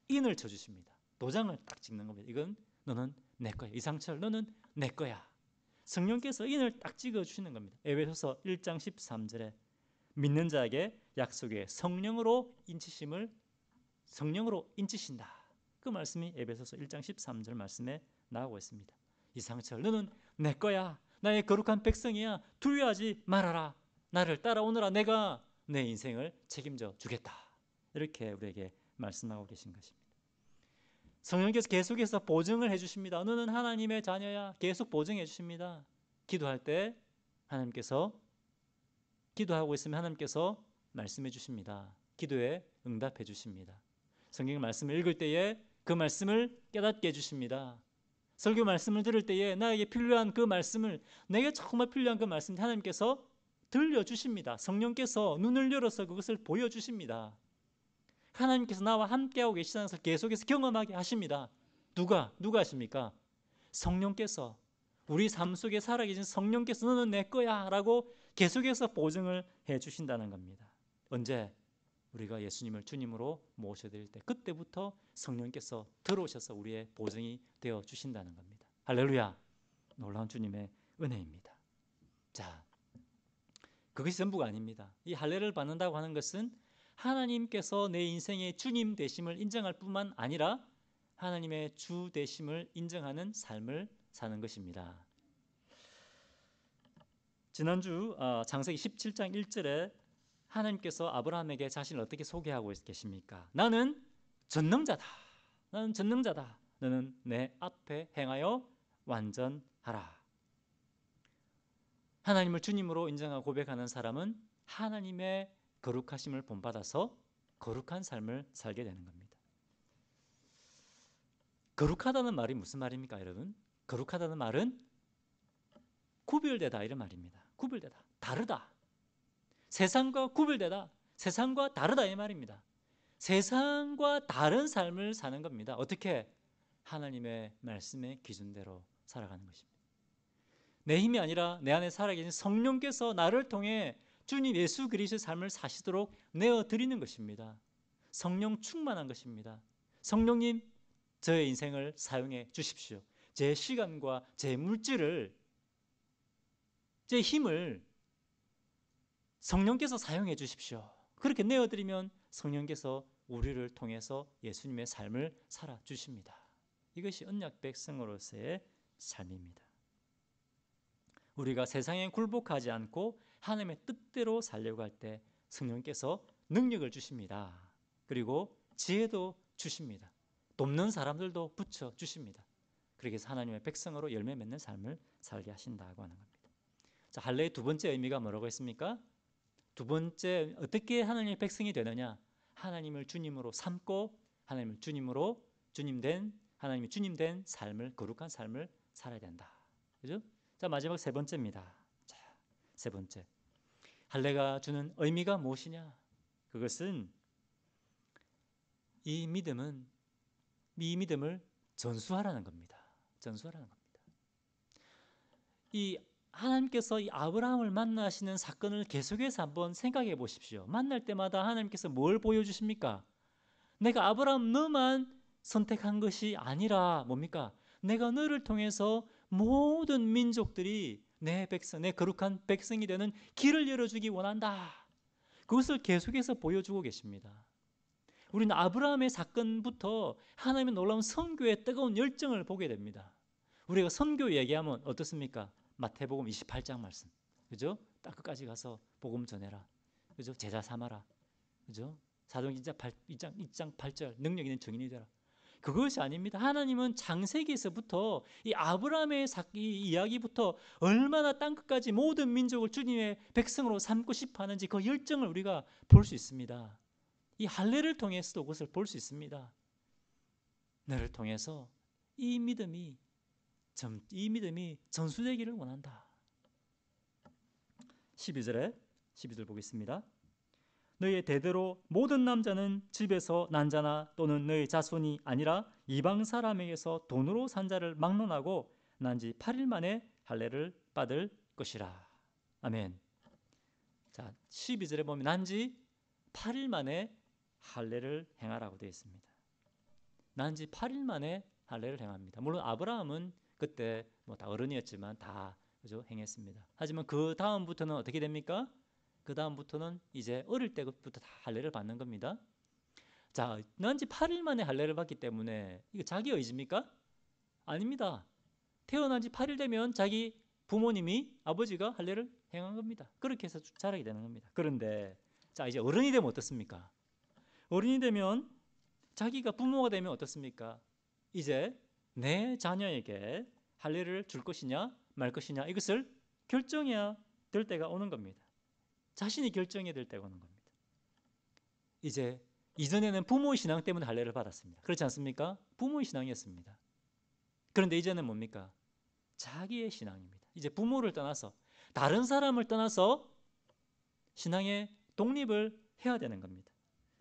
인을 쳐 주십니다. 도장을 딱 찍는 겁니다. 이건 너는 내 거야. 이상철 너는 내 거야. 성령께서 인을 딱 찍어 주시는 겁니다. 에베소서 1장 13절에 믿는 자에게 약속의 성령으로 인치신다. 그 말씀이 에베소서 1장 13절 말씀에 나오고 있습니다. 이상철 너는 내 거야. 나의 거룩한 백성이야. 두려워하지 말아라. 나를 따라오너라. 내가 내 인생을 책임져 주겠다. 이렇게 우리에게 말씀하고 계신 것입니다. 성령께서 계속해서 보증을 해주십니다. 너는 하나님의 자녀야. 계속 보증해 주십니다. 기도할 때 하나님께서 기도하고 있으면 하나님께서 말씀해 주십니다. 기도에 응답해 주십니다. 성경 말씀을 읽을 때에 그 말씀을 깨닫게 해주십니다. 설교 말씀을 들을 때에 나에게 필요한 그 말씀을, 내게 정말 필요한 그 말씀을 하나님께서 들려주십니다. 성령께서 눈을 열어서 그것을 보여주십니다. 하나님께서 나와 함께하고 계시다는 것을 계속해서 경험하게 하십니다. 누가 하십니까? 성령께서, 우리 삶 속에 살아계신 성령께서 너는 내 거야 라고 계속해서 보증을 해주신다는 겁니다. 언제? 우리가 예수님을 주님으로 모셔드릴 때, 그때부터 성령께서 들어오셔서 우리의 보증이 되어 주신다는 겁니다. 할렐루야. 놀라운 주님의 은혜입니다. 자, 그것이 전부가 아닙니다. 이 할례를 받는다고 하는 것은 하나님께서 내 인생의 주님 되심을 인정할 뿐만 아니라 하나님의 주 되심을 인정하는 삶을 사는 것입니다. 지난주 창세기 17장 1절에 하나님께서 아브라함에게 자신을 어떻게 소개하고 계십니까? 나는 전능자다. 나는 전능자다. 너는 내 앞에 행하여 완전하라. 하나님을 주님으로 인정하고 고백하는 사람은 하나님의 거룩하심을 본받아서 거룩한 삶을 살게 되는 겁니다. 거룩하다는 말이 무슨 말입니까, 여러분? 거룩하다는 말은 구별되다 이런 말입니다. 구별되다, 다르다. 세상과 구별되다, 세상과 다르다 이 말입니다. 세상과 다른 삶을 사는 겁니다. 어떻게? 하나님의 말씀의 기준대로 살아가는 것입니다. 내 힘이 아니라 내 안에 살아계신 성령께서 나를 통해 주님 예수 그리스도의 삶을 사시도록 내어드리는 것입니다. 성령 충만한 것입니다. 성령님, 저의 인생을 사용해 주십시오. 제 시간과 제 물질을, 제 힘을 성령께서 사용해 주십시오. 그렇게 내어드리면 성령께서 우리를 통해서 예수님의 삶을 살아주십니다. 이것이 언약 백성으로서의 삶입니다. 우리가 세상에 굴복하지 않고 하나님의 뜻대로 살려고 할 때 성령께서 능력을 주십니다. 그리고 지혜도 주십니다. 돕는 사람들도 붙여주십니다. 그렇게 해서 하나님의 백성으로 열매 맺는 삶을 살게 하신다고 하는 겁니다. 자, 할례의 두 번째 의미가 뭐라고 했습니까? 두 번째, 어떻게 하나님의 백성이 되느냐? 하나님을 주님으로 삼고 하나님을 주님으로 하나님이 주님 된 삶을, 거룩한 삶을 살아야 된다. 그죠? 자, 마지막 세 번째입니다. 자, 세 번째. 할례가 주는 의미가 무엇이냐? 그것은 이 믿음을 전수하라는 겁니다. 전수하라는 겁니다. 이 하나님께서 이 아브라함을 만나시는 사건을 계속해서 한번 생각해 보십시오. 만날 때마다 하나님께서 뭘 보여주십니까? 내가 아브라함 너만 선택한 것이 아니라 뭡니까? 내가 너를 통해서 모든 민족들이 내 백성, 내 거룩한 백성이 되는 길을 열어주기 원한다. 그것을 계속해서 보여주고 계십니다. 우리는 아브라함의 사건부터 하나님의 놀라운 선교의 뜨거운 열정을 보게 됩니다. 우리가 선교 얘기하면 어떻습니까? 마태복음 28장 말씀, 그죠? 딱 끝까지 가서 복음 전해라, 그죠? 제자 삼아라, 그죠? 사도행전 2장 8절 능력 있는 증인이 되라. 그것이 아닙니다. 하나님은 창세기에서부터 이 아브라함의 이 이야기부터 얼마나 땅끝까지 모든 민족을 주님의 백성으로 삼고 싶어 하는지 그 열정을 우리가 볼 수 있습니다. 이 할례를 통해서도 그것을 볼 수 있습니다. 너를 통해서 이 믿음이 전수되기를 원한다. 12절 보겠습니다. 너희의 대대로 모든 남자는 집에서 난 자나 또는 너희 자손이 아니라 이방 사람에게서 돈으로 산 자를 막론하고 난 지 8일 만에 할례를 받을 것이라. 아멘. 자, 12절에 보면 난 지 8일 만에 할례를 행하라고 되어 있습니다. 난 지 8일 만에 할례를 행합니다. 물론 아브라함은 그때 다 어른이었지만 다 그죠? 행했습니다. 하지만 그 다음부터는 어떻게 됩니까? 그 다음부터는 이제 어릴 때부터 다 할례를 받는 겁니다. 자, 난 지 8일 만에 할례를 받기 때문에 이거 자기 의지입니까? 아닙니다. 태어난 지 8일 되면 자기 부모님이, 아버지가 할례를 행한 겁니다. 그렇게 해서 자라게 되는 겁니다. 그런데 자, 이제 어른이 되면 어떻습니까? 어른이 되면 자기가 부모가 되면 어떻습니까? 이제 내 자녀에게 할례를 줄 것이냐 말 것이냐 이것을 결정해야 될 때가 오는 겁니다. 자신이 결정해야 될 때가 오는 겁니다. 이제 이전에는 부모의 신앙 때문에 할례를 받았습니다. 그렇지 않습니까? 부모의 신앙이었습니다. 그런데 이제는 뭡니까? 자기의 신앙입니다. 이제 부모를 떠나서 다른 사람을 떠나서 신앙의 독립을 해야 되는 겁니다.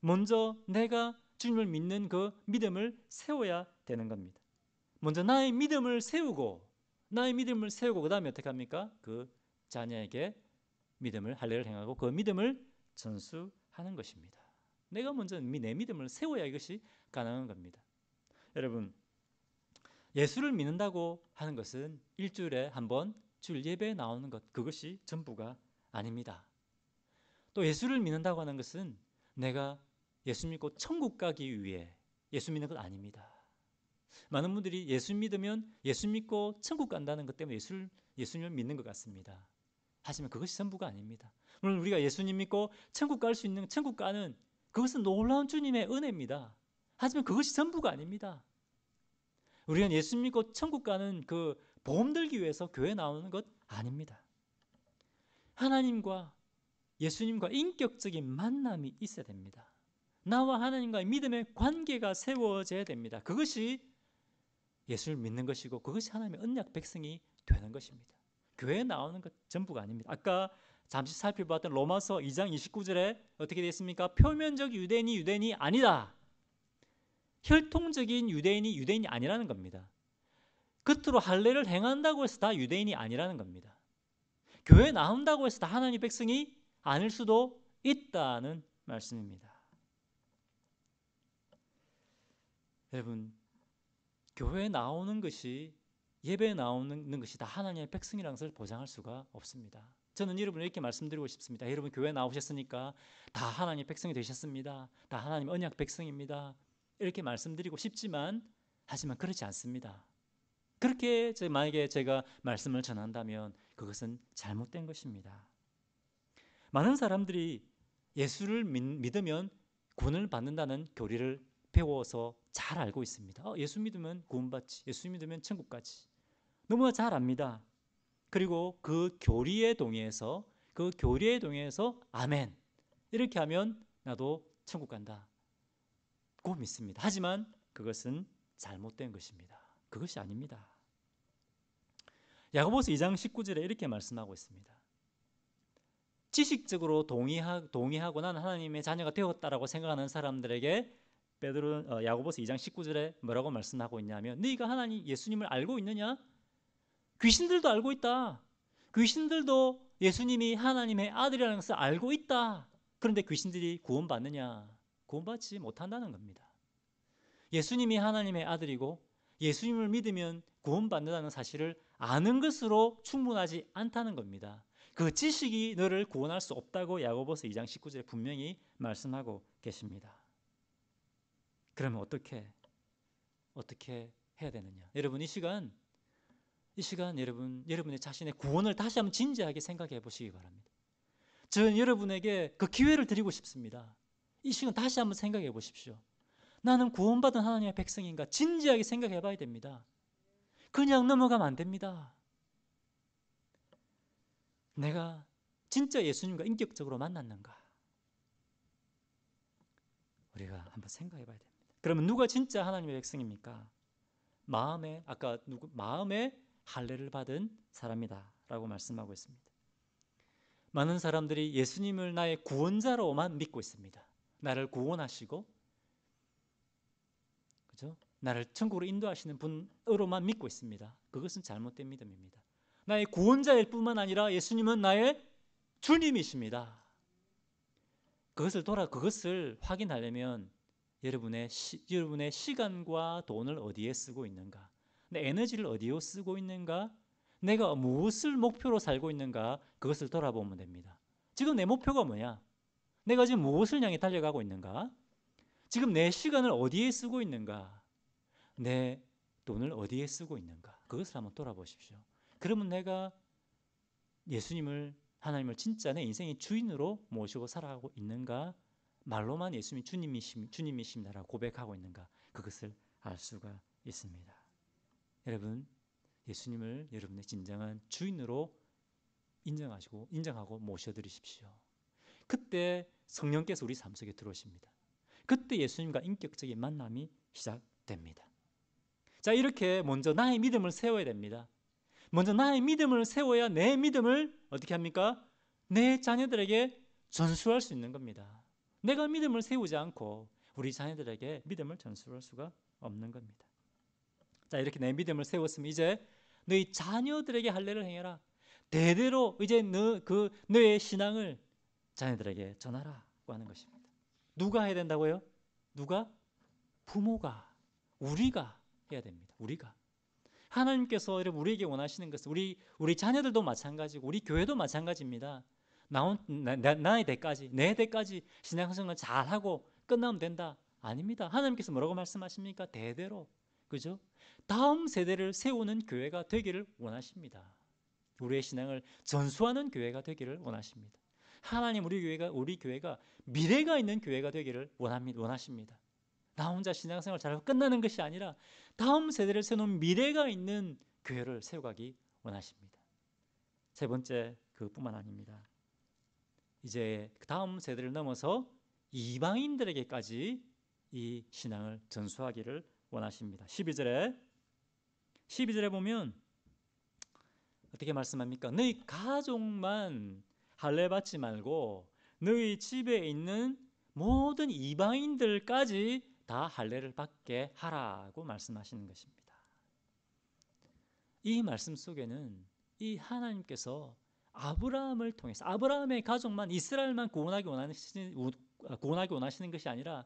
먼저 내가 주님을 믿는 그 믿음을 세워야 되는 겁니다. 먼저 나의 믿음을 세우고 그 다음에 어떻게 합니까? 그 자녀에게 믿음을 할례를 행하고 그 믿음을 전수하는 것입니다. 내가 먼저 내 믿음을 세워야 이것이 가능한 겁니다. 여러분, 예수를 믿는다고 하는 것은 일주일에 한 번 주일 예배에 나오는 것, 그것이 전부가 아닙니다. 또 예수를 믿는다고 하는 것은 내가 예수 믿고 천국 가기 위해 예수 믿는 것 아닙니다. 많은 분들이 예수 믿으면 예수 믿고 천국 간다는 것 때문에 예수님을 믿는 것 같습니다. 하지만 그것이 전부가 아닙니다. 물론 우리가 예수님 믿고 천국 갈 수 있는, 천국 가는 그것은 놀라운 주님의 은혜입니다. 하지만 그것이 전부가 아닙니다. 우리가 예수 믿고 천국 가는 그 보험 들기 위해서 교회 나오는 것 아닙니다. 하나님과 예수님과 인격적인 만남이 있어야 됩니다. 나와 하나님과의 믿음의 관계가 세워져야 됩니다. 그것이 예수를 믿는 것이고 그것이 하나님의 언약 백성이 되는 것입니다. 교회에 나오는 것 전부가 아닙니다. 아까 잠시 살펴봤던 로마서 2장 29절에 어떻게 되어 있습니까? 표면적 유대인이 아니다. 혈통적인 유대인이 아니라는 겁니다. 겉으로 할례를 행한다고 해서 다 유대인이 아니라는 겁니다. 교회에 나온다고 해서 다 하나님의 백성이 아닐 수도 있다는 말씀입니다. 여러분, 교회에 나오는 것이, 예배에 나오는 것이 다 하나님의 백성이라는 것을 보장할 수가 없습니다. 저는 여러분에게 이렇게 말씀드리고 싶습니다. 여러분, 교회 나오셨으니까 다 하나님의 백성이 되셨습니다. 다 하나님 언약 백성입니다. 이렇게 말씀드리고 싶지만, 하지만 그렇지 않습니다. 그렇게 만약에 제가 말씀을 전한다면 그것은 잘못된 것입니다. 많은 사람들이 예수를 믿으면 구원을 받는다는 교리를 배워서 잘 알고 있습니다. 예수 믿으면 구원받지, 예수 믿으면 천국 가지, 너무나 잘 압니다. 그리고 그 교리에 동의해서 아멘, 이렇게 하면 나도 천국 간다 고 믿습니다. 하지만 그것은 잘못된 것입니다. 그것이 아닙니다. 야고보서 2장 19절에 이렇게 말씀하고 있습니다. 지식적으로 동의하고 난 하나님의 자녀가 되었다라고 생각하는 사람들에게 야고보서 2장 19절에 뭐라고 말씀하고 있냐면, 네가 하나님 예수님을 알고 있느냐? 귀신들도 알고 있다. 귀신들도 예수님이 하나님의 아들이라는 것을 알고 있다. 그런데 귀신들이 구원받느냐? 구원받지 못한다는 겁니다. 예수님이 하나님의 아들이고 예수님을 믿으면 구원받는다는 사실을 아는 것으로 충분하지 않다는 겁니다. 그 지식이 너를 구원할 수 없다고 야고보서 2장 19절에 분명히 말씀하고 계십니다. 그러면 어떻게 해야 되느냐? 여러분, 이 시간 여러분의 자신의 구원을 다시 한번 진지하게 생각해 보시기 바랍니다. 저는 여러분에게 그 기회를 드리고 싶습니다. 이 시간 다시 한번 생각해 보십시오. 나는 구원받은 하나님의 백성인가? 진지하게 생각해 봐야 됩니다. 그냥 넘어가면 안 됩니다. 내가 진짜 예수님과 인격적으로 만났는가? 우리가 한번 생각해 봐야 됩니다. 그러면 누가 진짜 하나님의 백성입니까? 마음에 할례를 받은 사람이다라고 말씀하고 있습니다. 많은 사람들이 예수님을 나의 구원자로만 믿고 있습니다. 나를 구원하시고, 그죠? 나를 천국으로 인도하시는 분으로만 믿고 있습니다. 그것은 잘못된 믿음입니다. 나의 구원자일 뿐만 아니라 예수님은 나의 주님이십니다. 그것을 확인하려면 여러분의 시간과 돈을 어디에 쓰고 있는가, 내 에너지를 어디에 쓰고 있는가, 내가 무엇을 목표로 살고 있는가, 그것을 돌아보면 됩니다. 지금 내 목표가 뭐냐? 내가 지금 무엇을 향해 달려가고 있는가? 지금 내 시간을 어디에 쓰고 있는가? 내 돈을 어디에 쓰고 있는가? 그것을 한번 돌아보십시오. 그러면 내가 하나님을 진짜 내 인생의 주인으로 모시고 살아가고 있는가? 말로만 예수님이 주님이십니다라고 고백하고 있는가? 그것을 알 수가 있습니다. 여러분, 예수님을 여러분의 진정한 주인으로 인정하고 모셔드리십시오. 그때 성령께서 우리 삶 속에 들어오십니다. 그때 예수님과 인격적인 만남이 시작됩니다. 자, 이렇게 먼저 나의 믿음을 세워야 됩니다. 먼저 나의 믿음을 세워야 내 믿음을 어떻게 합니까? 내 자녀들에게 전수할 수 있는 겁니다. 내가 믿음을 세우지 않고 우리 자녀들에게 믿음을 전수할 수가 없는 겁니다. 자, 이렇게 내 믿음을 세웠으면 이제 너희 자녀들에게 할례를 행해라. 대대로 이제 너의 신앙을 자녀들에게 전하라고 하는 것입니다. 누가 해야 된다고요? 누가? 부모가, 우리가 해야 됩니다. 우리가. 하나님께서 우리에게 원하시는 것은 우리 자녀들도 마찬가지고 우리 교회도 마찬가지입니다. 나의 대까지, 내 대까지 신앙생활 잘하고 끝나면 된다. 아닙니다. 하나님께서 뭐라고 말씀하십니까? 대대로, 그죠? 다음 세대를 세우는 교회가 되기를 원하십니다. 우리의 신앙을 전수하는 교회가 되기를 원하십니다. 하나님 우리 교회가 미래가 있는 교회가 되기를 원하십니다. 나 혼자 신앙생활 잘하고 끝나는 것이 아니라 다음 세대를 세우는 미래가 있는 교회를 세워가기 원하십니다. 세 번째, 그뿐만 아닙니다. 이제 다음 세대를 넘어서 이방인들에게까지 이 신앙을 전수하기를 원하십니다. 12절에 보면 어떻게 말씀합니까? 너희 가족만 할례 받지 말고 너희 집에 있는 모든 이방인들까지 다 할례를 받게 하라고 말씀하시는 것입니다. 이 말씀 속에는 이 하나님께서 아브라함을 통해서 아브라함의 가족만 이스라엘만 구원하기 원하시는 것이 아니라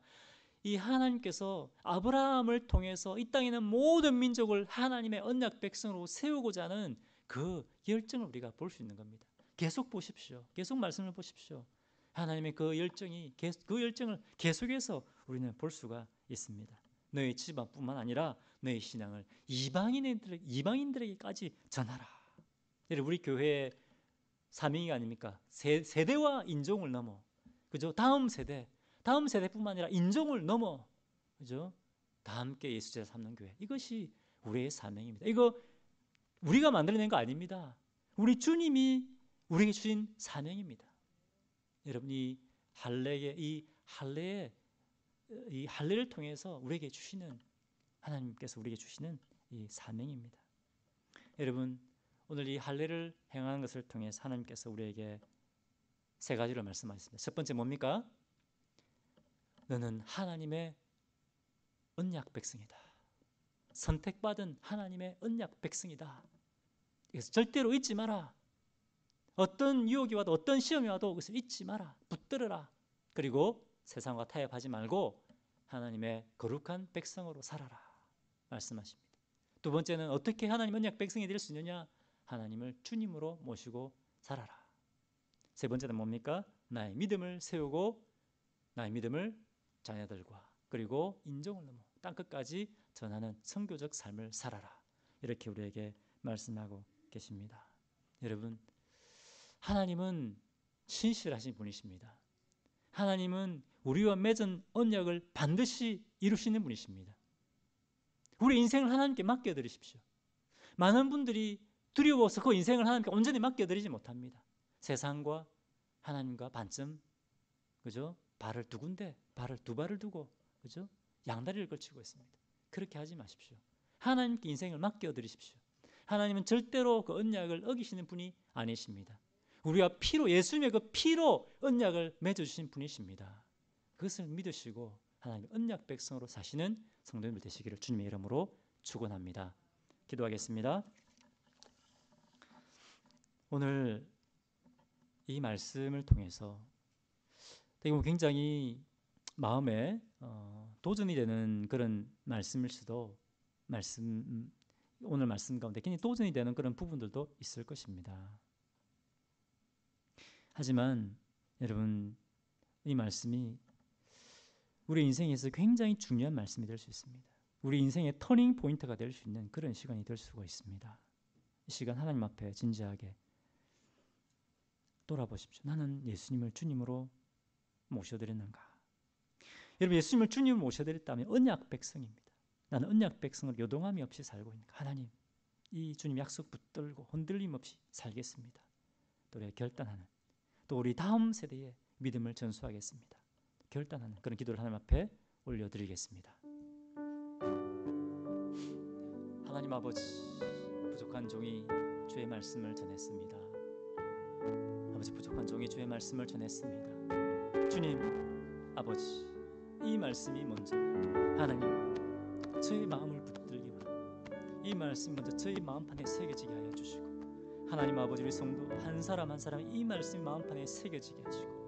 이 하나님께서 아브라함을 통해서 이 땅에 있는 모든 민족을 하나님의 언약 백성으로 세우고자 하는 그 열정을 우리가 볼 수 있는 겁니다. 계속 보십시오. 계속 말씀을 보십시오. 하나님의 그 열정을 계속해서 우리는 볼 수가 있습니다. 너희 집안뿐만 아니라 너희 신앙을 이방인들에게까지 전하라. 우리 교회의 사명이 아닙니까? 세대와 인종을 넘어, 그죠? 다음 세대뿐만 아니라 인종을 넘어, 그죠? 다 함께 예수 제자 삼는 교회. 이것이 우리의 사명입니다. 이거 우리가 만들어낸 거 아닙니다. 우리 주님이 우리에게 주신 사명입니다. 여러분, 이 할례를 통해서 우리에게 주시는, 하나님께서 우리에게 주시는 이 사명입니다. 여러분, 오늘 이 할례를 행하는 것을 통해서 하나님께서 우리에게 세 가지를 말씀하셨습니다. 첫 번째 뭡니까? 너는 하나님의 언약 백성이다. 선택받은 하나님의 언약 백성이다. 그래서 절대로 잊지 마라. 어떤 유혹이 와도 어떤 시험이 와도 그것을 잊지 마라. 붙들어라. 그리고 세상과 타협하지 말고 하나님의 거룩한 백성으로 살아라 말씀하십니다. 두 번째는 어떻게 하나님 언약 백성이 될 수 있느냐? 하나님을 주님으로 모시고 살아라. 세 번째는 뭡니까? 나의 믿음을 세우고 나의 믿음을 자녀들과 그리고 인종을 넘어 땅끝까지 전하는 선교적 삶을 살아라. 이렇게 우리에게 말씀하고 계십니다. 여러분, 하나님은 신실하신 분이십니다. 하나님은 우리와 맺은 언약을 반드시 이루시는 분이십니다. 우리 인생을 하나님께 맡겨드리십시오. 많은 분들이 두려워서 그 인생을 하나님께 온전히 맡겨드리지 못합니다. 세상과 하나님과 반쯤, 그죠? 발을 두 발을 두고, 그죠? 양다리를 걸치고 있습니다. 그렇게 하지 마십시오. 하나님께 인생을 맡겨드리십시오. 하나님은 절대로 그 언약을 어기시는 분이 아니십니다. 우리가 예수님의 그 피로 언약을 맺어주신 분이십니다. 그것을 믿으시고 하나님의 언약 백성으로 사시는 성도님들 되시기를 주님의 이름으로 축원합니다. 기도하겠습니다. 오늘 이 말씀을 통해서 굉장히 마음에 도전이 되는 그런 말씀일 수도, 오늘 말씀 가운데 굉장히 도전이 되는 그런 부분들도 있을 것입니다. 하지만 여러분, 이 말씀이 우리 인생에서 굉장히 중요한 말씀이 될 수 있습니다. 우리 인생의 터닝 포인트가 될 수 있는 그런 시간이 될 수가 있습니다. 이 시간 하나님 앞에 진지하게 돌아보십시오. 나는 예수님을 주님으로 모셔드렸는가? 여러분, 예수님을 주님으로 모셔드렸다면 언약 백성입니다. 나는 언약 백성으로 요동함이 없이 살고 있는가? 하나님, 이 주님 약속 붙들고 흔들림 없이 살겠습니다. 또 우리가 결단하는, 또 우리 다음 세대의 믿음을 전수하겠습니다. 결단하는 그런 기도를 하나님 앞에 올려드리겠습니다. 하나님 아버지, 부족한 종이 주의 말씀을 전했습니다. 아버지, 부족한 종이 주의 말씀을 전했습니다. 주님, 아버지, 이 말씀이 먼저 하나님 저의 마음을 붙들게 하라. 이 말씀이 먼저 저의 마음판에 새겨지게 하여 주시고, 하나님 아버지, 우리 성도 한 사람 한 사람 이 말씀이 마음판에 새겨지게 하시고,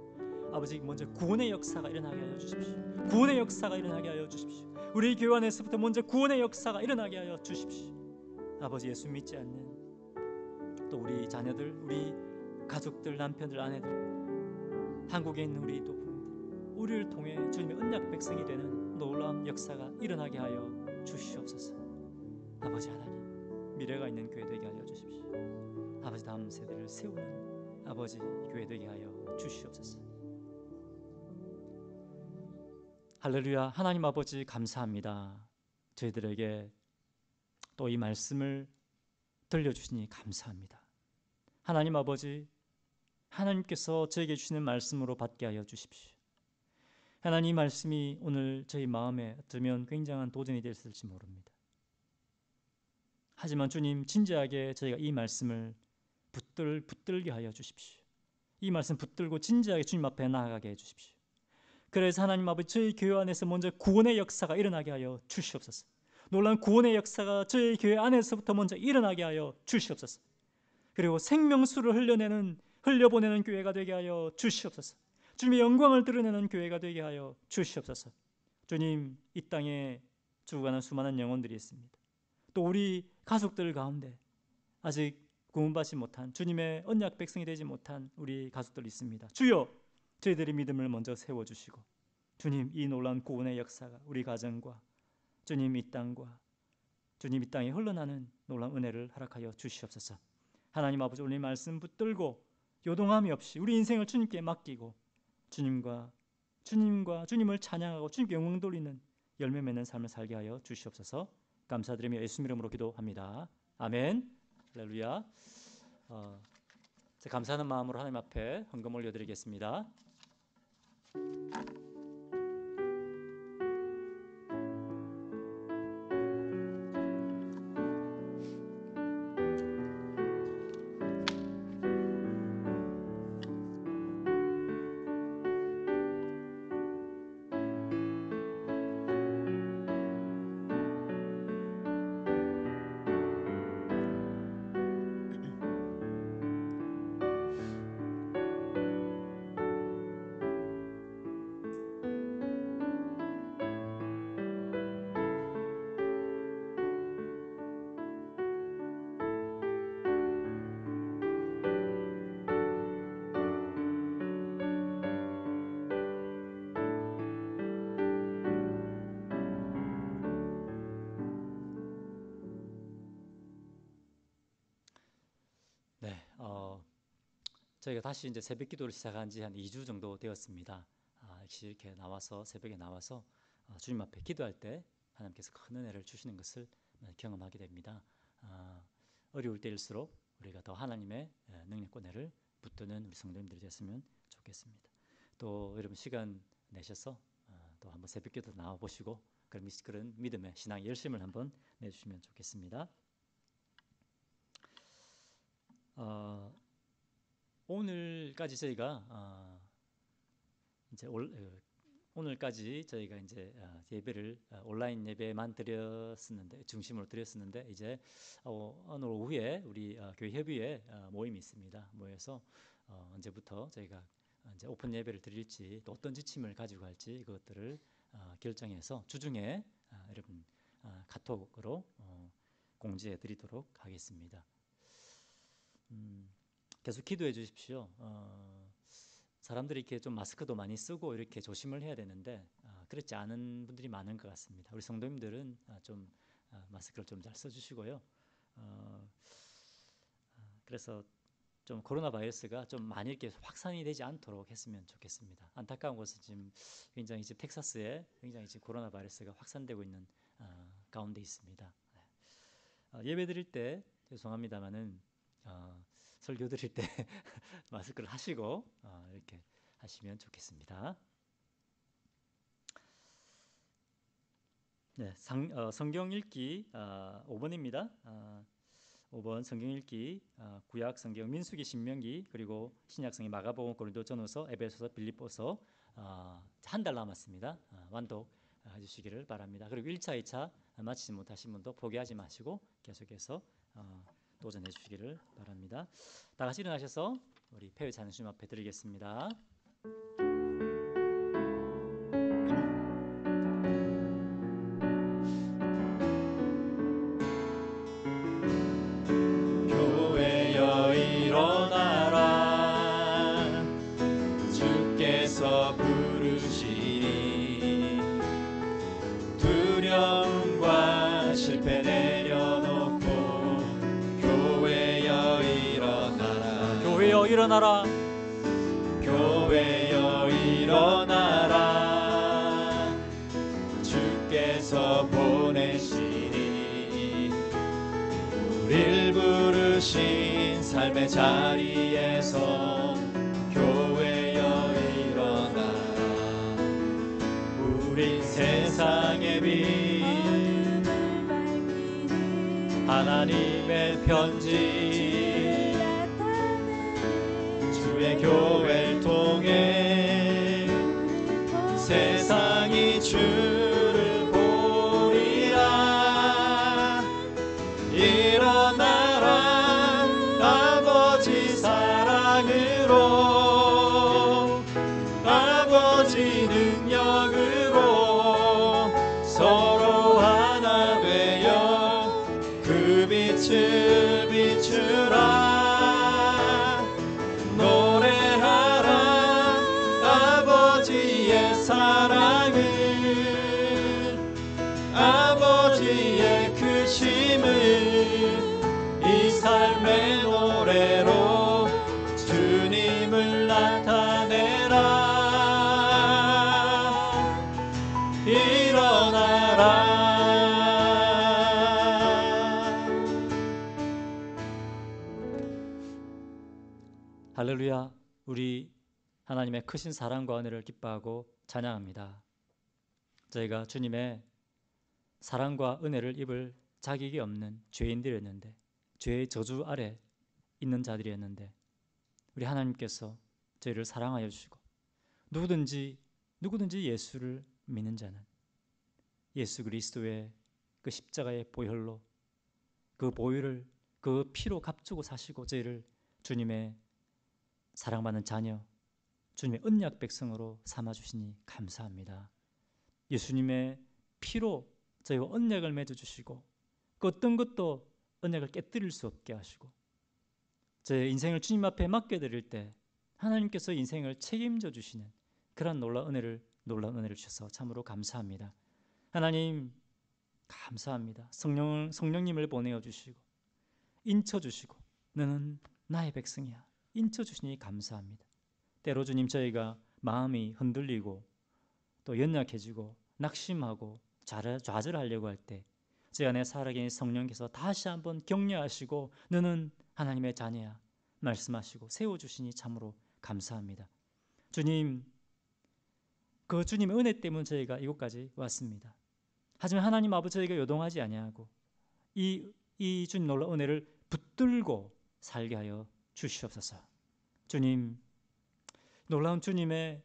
아버지, 먼저 구원의 역사가 일어나게 하여 주십시오. 구원의 역사가 일어나게 하여 주십시오. 우리 교회 안에서부터 먼저 구원의 역사가 일어나게 하여 주십시오. 아버지, 예수 믿지 않는 또 우리 자녀들, 우리 가족들, 남편들, 아내들, 한국에 있는 우리 또 부모들, 우리를 통해 주님의 언약 백성이 되는 놀라운 역사가 일어나게 하여 주시옵소서. 아버지 하나님, 미래가 있는 교회 되게 하여 주십시오. 아버지, 다음 세대를 세우는 아버지 교회 되게 하여 주시옵소서. 할렐루야. 하나님 아버지, 감사합니다. 저희들에게 또 이 말씀을 들려주시니 감사합니다. 하나님 아버지, 하나님께서 저에게 주시는 말씀으로 받게 하여 주십시오. 하나님, 말씀이 오늘 저희 마음에 들면 굉장한 도전이 됐을지 모릅니다. 하지만 주님, 진지하게 저희가 이 말씀을 붙들게 하여 주십시오. 이 말씀 붙들고 진지하게 주님 앞에 나아가게 해 주십시오. 그래서 하나님 아버지, 저희 교회 안에서 먼저 구원의 역사가 일어나게 하여 주시옵소서. 놀라운 구원의 역사가 저희 교회 안에서부터 먼저 일어나게 하여 주시옵소서. 그리고 생명수를 흘려보내는 교회가 되게 하여 주시옵소서. 주님의 영광을 드러내는 교회가 되게 하여 주시옵소서. 주님, 이 땅에 죽어가는 수많은 영혼들이 있습니다. 또 우리 가족들 가운데 아직 구원받지 못한, 주님의 언약 백성이 되지 못한 우리 가족들 있습니다. 주여, 저희들의 믿음을 먼저 세워주시고, 주님, 이 놀라운 구원의 역사가 우리 가정과 주님 이 땅과 주님 이 땅에 흘러나는 놀라운 은혜를 허락하여 주시옵소서. 하나님 아버지, 오늘 말씀 붙들고 요동함이 없이 우리 인생을 주님께 맡기고 주님을 찬양하고 주님께 영광 돌리는 열매 맺는 삶을 살게 하여 주시옵소서. 감사드리며 예수 이름으로 기도합니다. 아멘. 할렐루야. 감사하는 마음으로 하나님 앞에 헌금 올려드리겠습니다. 저희가 다시 이제 새벽 기도를 시작한 지 한 2주 정도 되었습니다. 역시 이렇게 나와서 새벽에 나와서 주님 앞에 기도할 때 하나님께서 큰 은혜를 주시는 것을 경험하게 됩니다. 어려울 때일수록 우리가 더 하나님의 능력과 은혜를 붙드는 우리 성도님들이 됐으면 좋겠습니다. 또 여러분 시간 내셔서 또 한번 새벽 기도 나와 보시고 그런 믿음의 신앙의 열심을 한번 내주시면 좋겠습니다. 오늘까지 저희가 오늘까지 저희가 이제 예배를 온라인 예배만 중심으로 드렸었는데 이제 오늘 오후에 우리 교회 협의회 모임이 있습니다. 모여서 언제부터 저희가 이제 오픈 예배를 드릴지 또 어떤 지침을 가지고 갈지 그것들을 결정해서 주중에 여러분 카톡으로 공지해 드리도록 하겠습니다. 계속 기도해 주십시오. 사람들이 이렇게 좀 마스크도 많이 쓰고 이렇게 조심을 해야 되는데 그렇지 않은 분들이 많은 것 같습니다. 우리 성도님들은 좀 마스크를 좀 잘 써주시고요. 그래서 좀 코로나 바이러스가 좀 많이 이렇게 확산이 되지 않도록 했으면 좋겠습니다. 안타까운 것은 지금 굉장히 지금 텍사스에 굉장히 지금 코로나 바이러스가 확산되고 있는 가운데 있습니다. 예배 드릴 때 죄송합니다만은 설교 드릴 때 마스크를 하시고 이렇게 하시면 좋겠습니다. 네, 성경 읽기 5번입니다. 5번 성경 읽기 구약 성경 민수기 신명기 그리고 신약 성경 마가복음 고린도전후서 에베소서 빌립보서 한 달 남았습니다. 완독해 주시기를 바랍니다. 그리고 1차 2차 마치지 못하신 분도 포기하지 마시고 계속해서 도전해 주시기를 바랍니다. 다 같이 일어나셔서 우리 폐회 찬양 주님 앞에 드리겠습니다. 교회여 일어나라 주께서 부르시니 두려움과 실패 내려놓고 교회여 일어나라 교회여 일어나라 주께서 보내시니 우릴 부르신 삶의 자리에서 교회여 일어나라 우린 세상의 빛 하나님의 편지 주의 교회를 통해 세상이 주를 보리라 일어나라 아버지 사랑으로 아버지 능력으로 서로 하나 되어 그 빛을 비추라 노래하라 아버지의 사랑을 아버지의 크심을 이 삶의 노래로 주님을 나타내라 일어나라 할렐루야. 우리 하나님의 크신 사랑과 은혜를 기뻐하고 찬양합니다. 저희가 주님의 사랑과 은혜를 입을 자격이 없는 죄인들이었는데 죄의 저주 아래 있는 자들이었는데 우리 하나님께서 저희를 사랑하여 주시고 누구든지 예수를 믿는 자는 예수 그리스도의 그 십자가의 보혈로 그 보혈을 그 피로 값주고 사시고 저희를 주님의 사랑받는 자녀 주님의 언약 백성으로 삼아주시니 감사합니다. 예수님의 피로 저희와 언약을 맺어주시고 그 어떤 것도 언약을 깨뜨릴 수 없게 하시고 저의 인생을 주님 앞에 맡겨드릴 때 하나님께서 인생을 책임져 주시는 그런 놀라운 은혜를 주셔서 참으로 감사합니다. 하나님 감사합니다. 성령님을 보내어 주시고 인쳐 주시고 너는 나의 백성이야 인쳐 주시니 감사합니다. 때로 주님 저희가 마음이 흔들리고 또 연약해지고 낙심하고 좌절하려고 할 때 제 안에 살아계신 성령께서 다시 한번 격려하시고 너는 하나님의 자녀야 말씀하시고 세워주시니 참으로 감사합니다. 주님, 그 주님의 은혜 때문에 저희가 이곳까지 왔습니다. 하지만 하나님 아버지 저희가 요동하지 아니하고 이 주님 놀라운 은혜를 붙들고 살게 하여 주시옵소서. 주님, 놀라운 주님의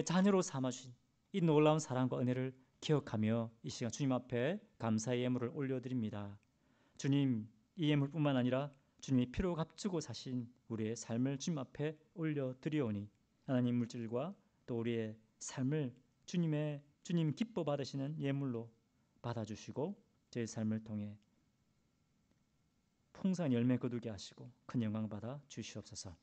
자녀로 삼아주신 이 놀라운 사랑과 은혜를 기억하며 이 시간 주님 앞에 감사의 예물을 올려드립니다. 주님, 이 예물뿐만 아니라 주님이 피로 값주고 사신 우리의 삶을 주님 앞에 올려드리오니 하나님 물질과 또 우리의 삶을 주님 기뻐 받으시는 예물로 받아주시고 저희 삶을 통해 풍성한 열매 거두게 하시고 큰 영광 받아 주시옵소서.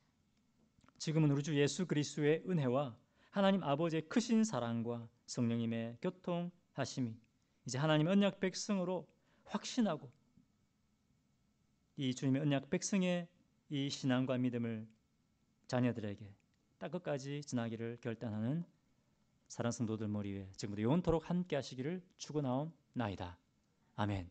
지금은 우리 주 예수 그리스도의 은혜와 하나님 아버지의 크신 사랑과 성령님의 교통하심이 이제 하나님 언약 백성으로 확신하고 이 주님의 언약 백성의 이 신앙과 믿음을 자녀들에게 딱 끝까지 지나기를 결단하는 사랑 성도들 머리 위에 지금부터 영원토록 함께 하시기를 축원하옵나이다. 아멘.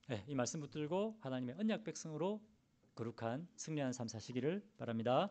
네, 이 말씀 붙들고 하나님의 언약 백성으로 거룩한 승리하는 삶 사시기를 바랍니다.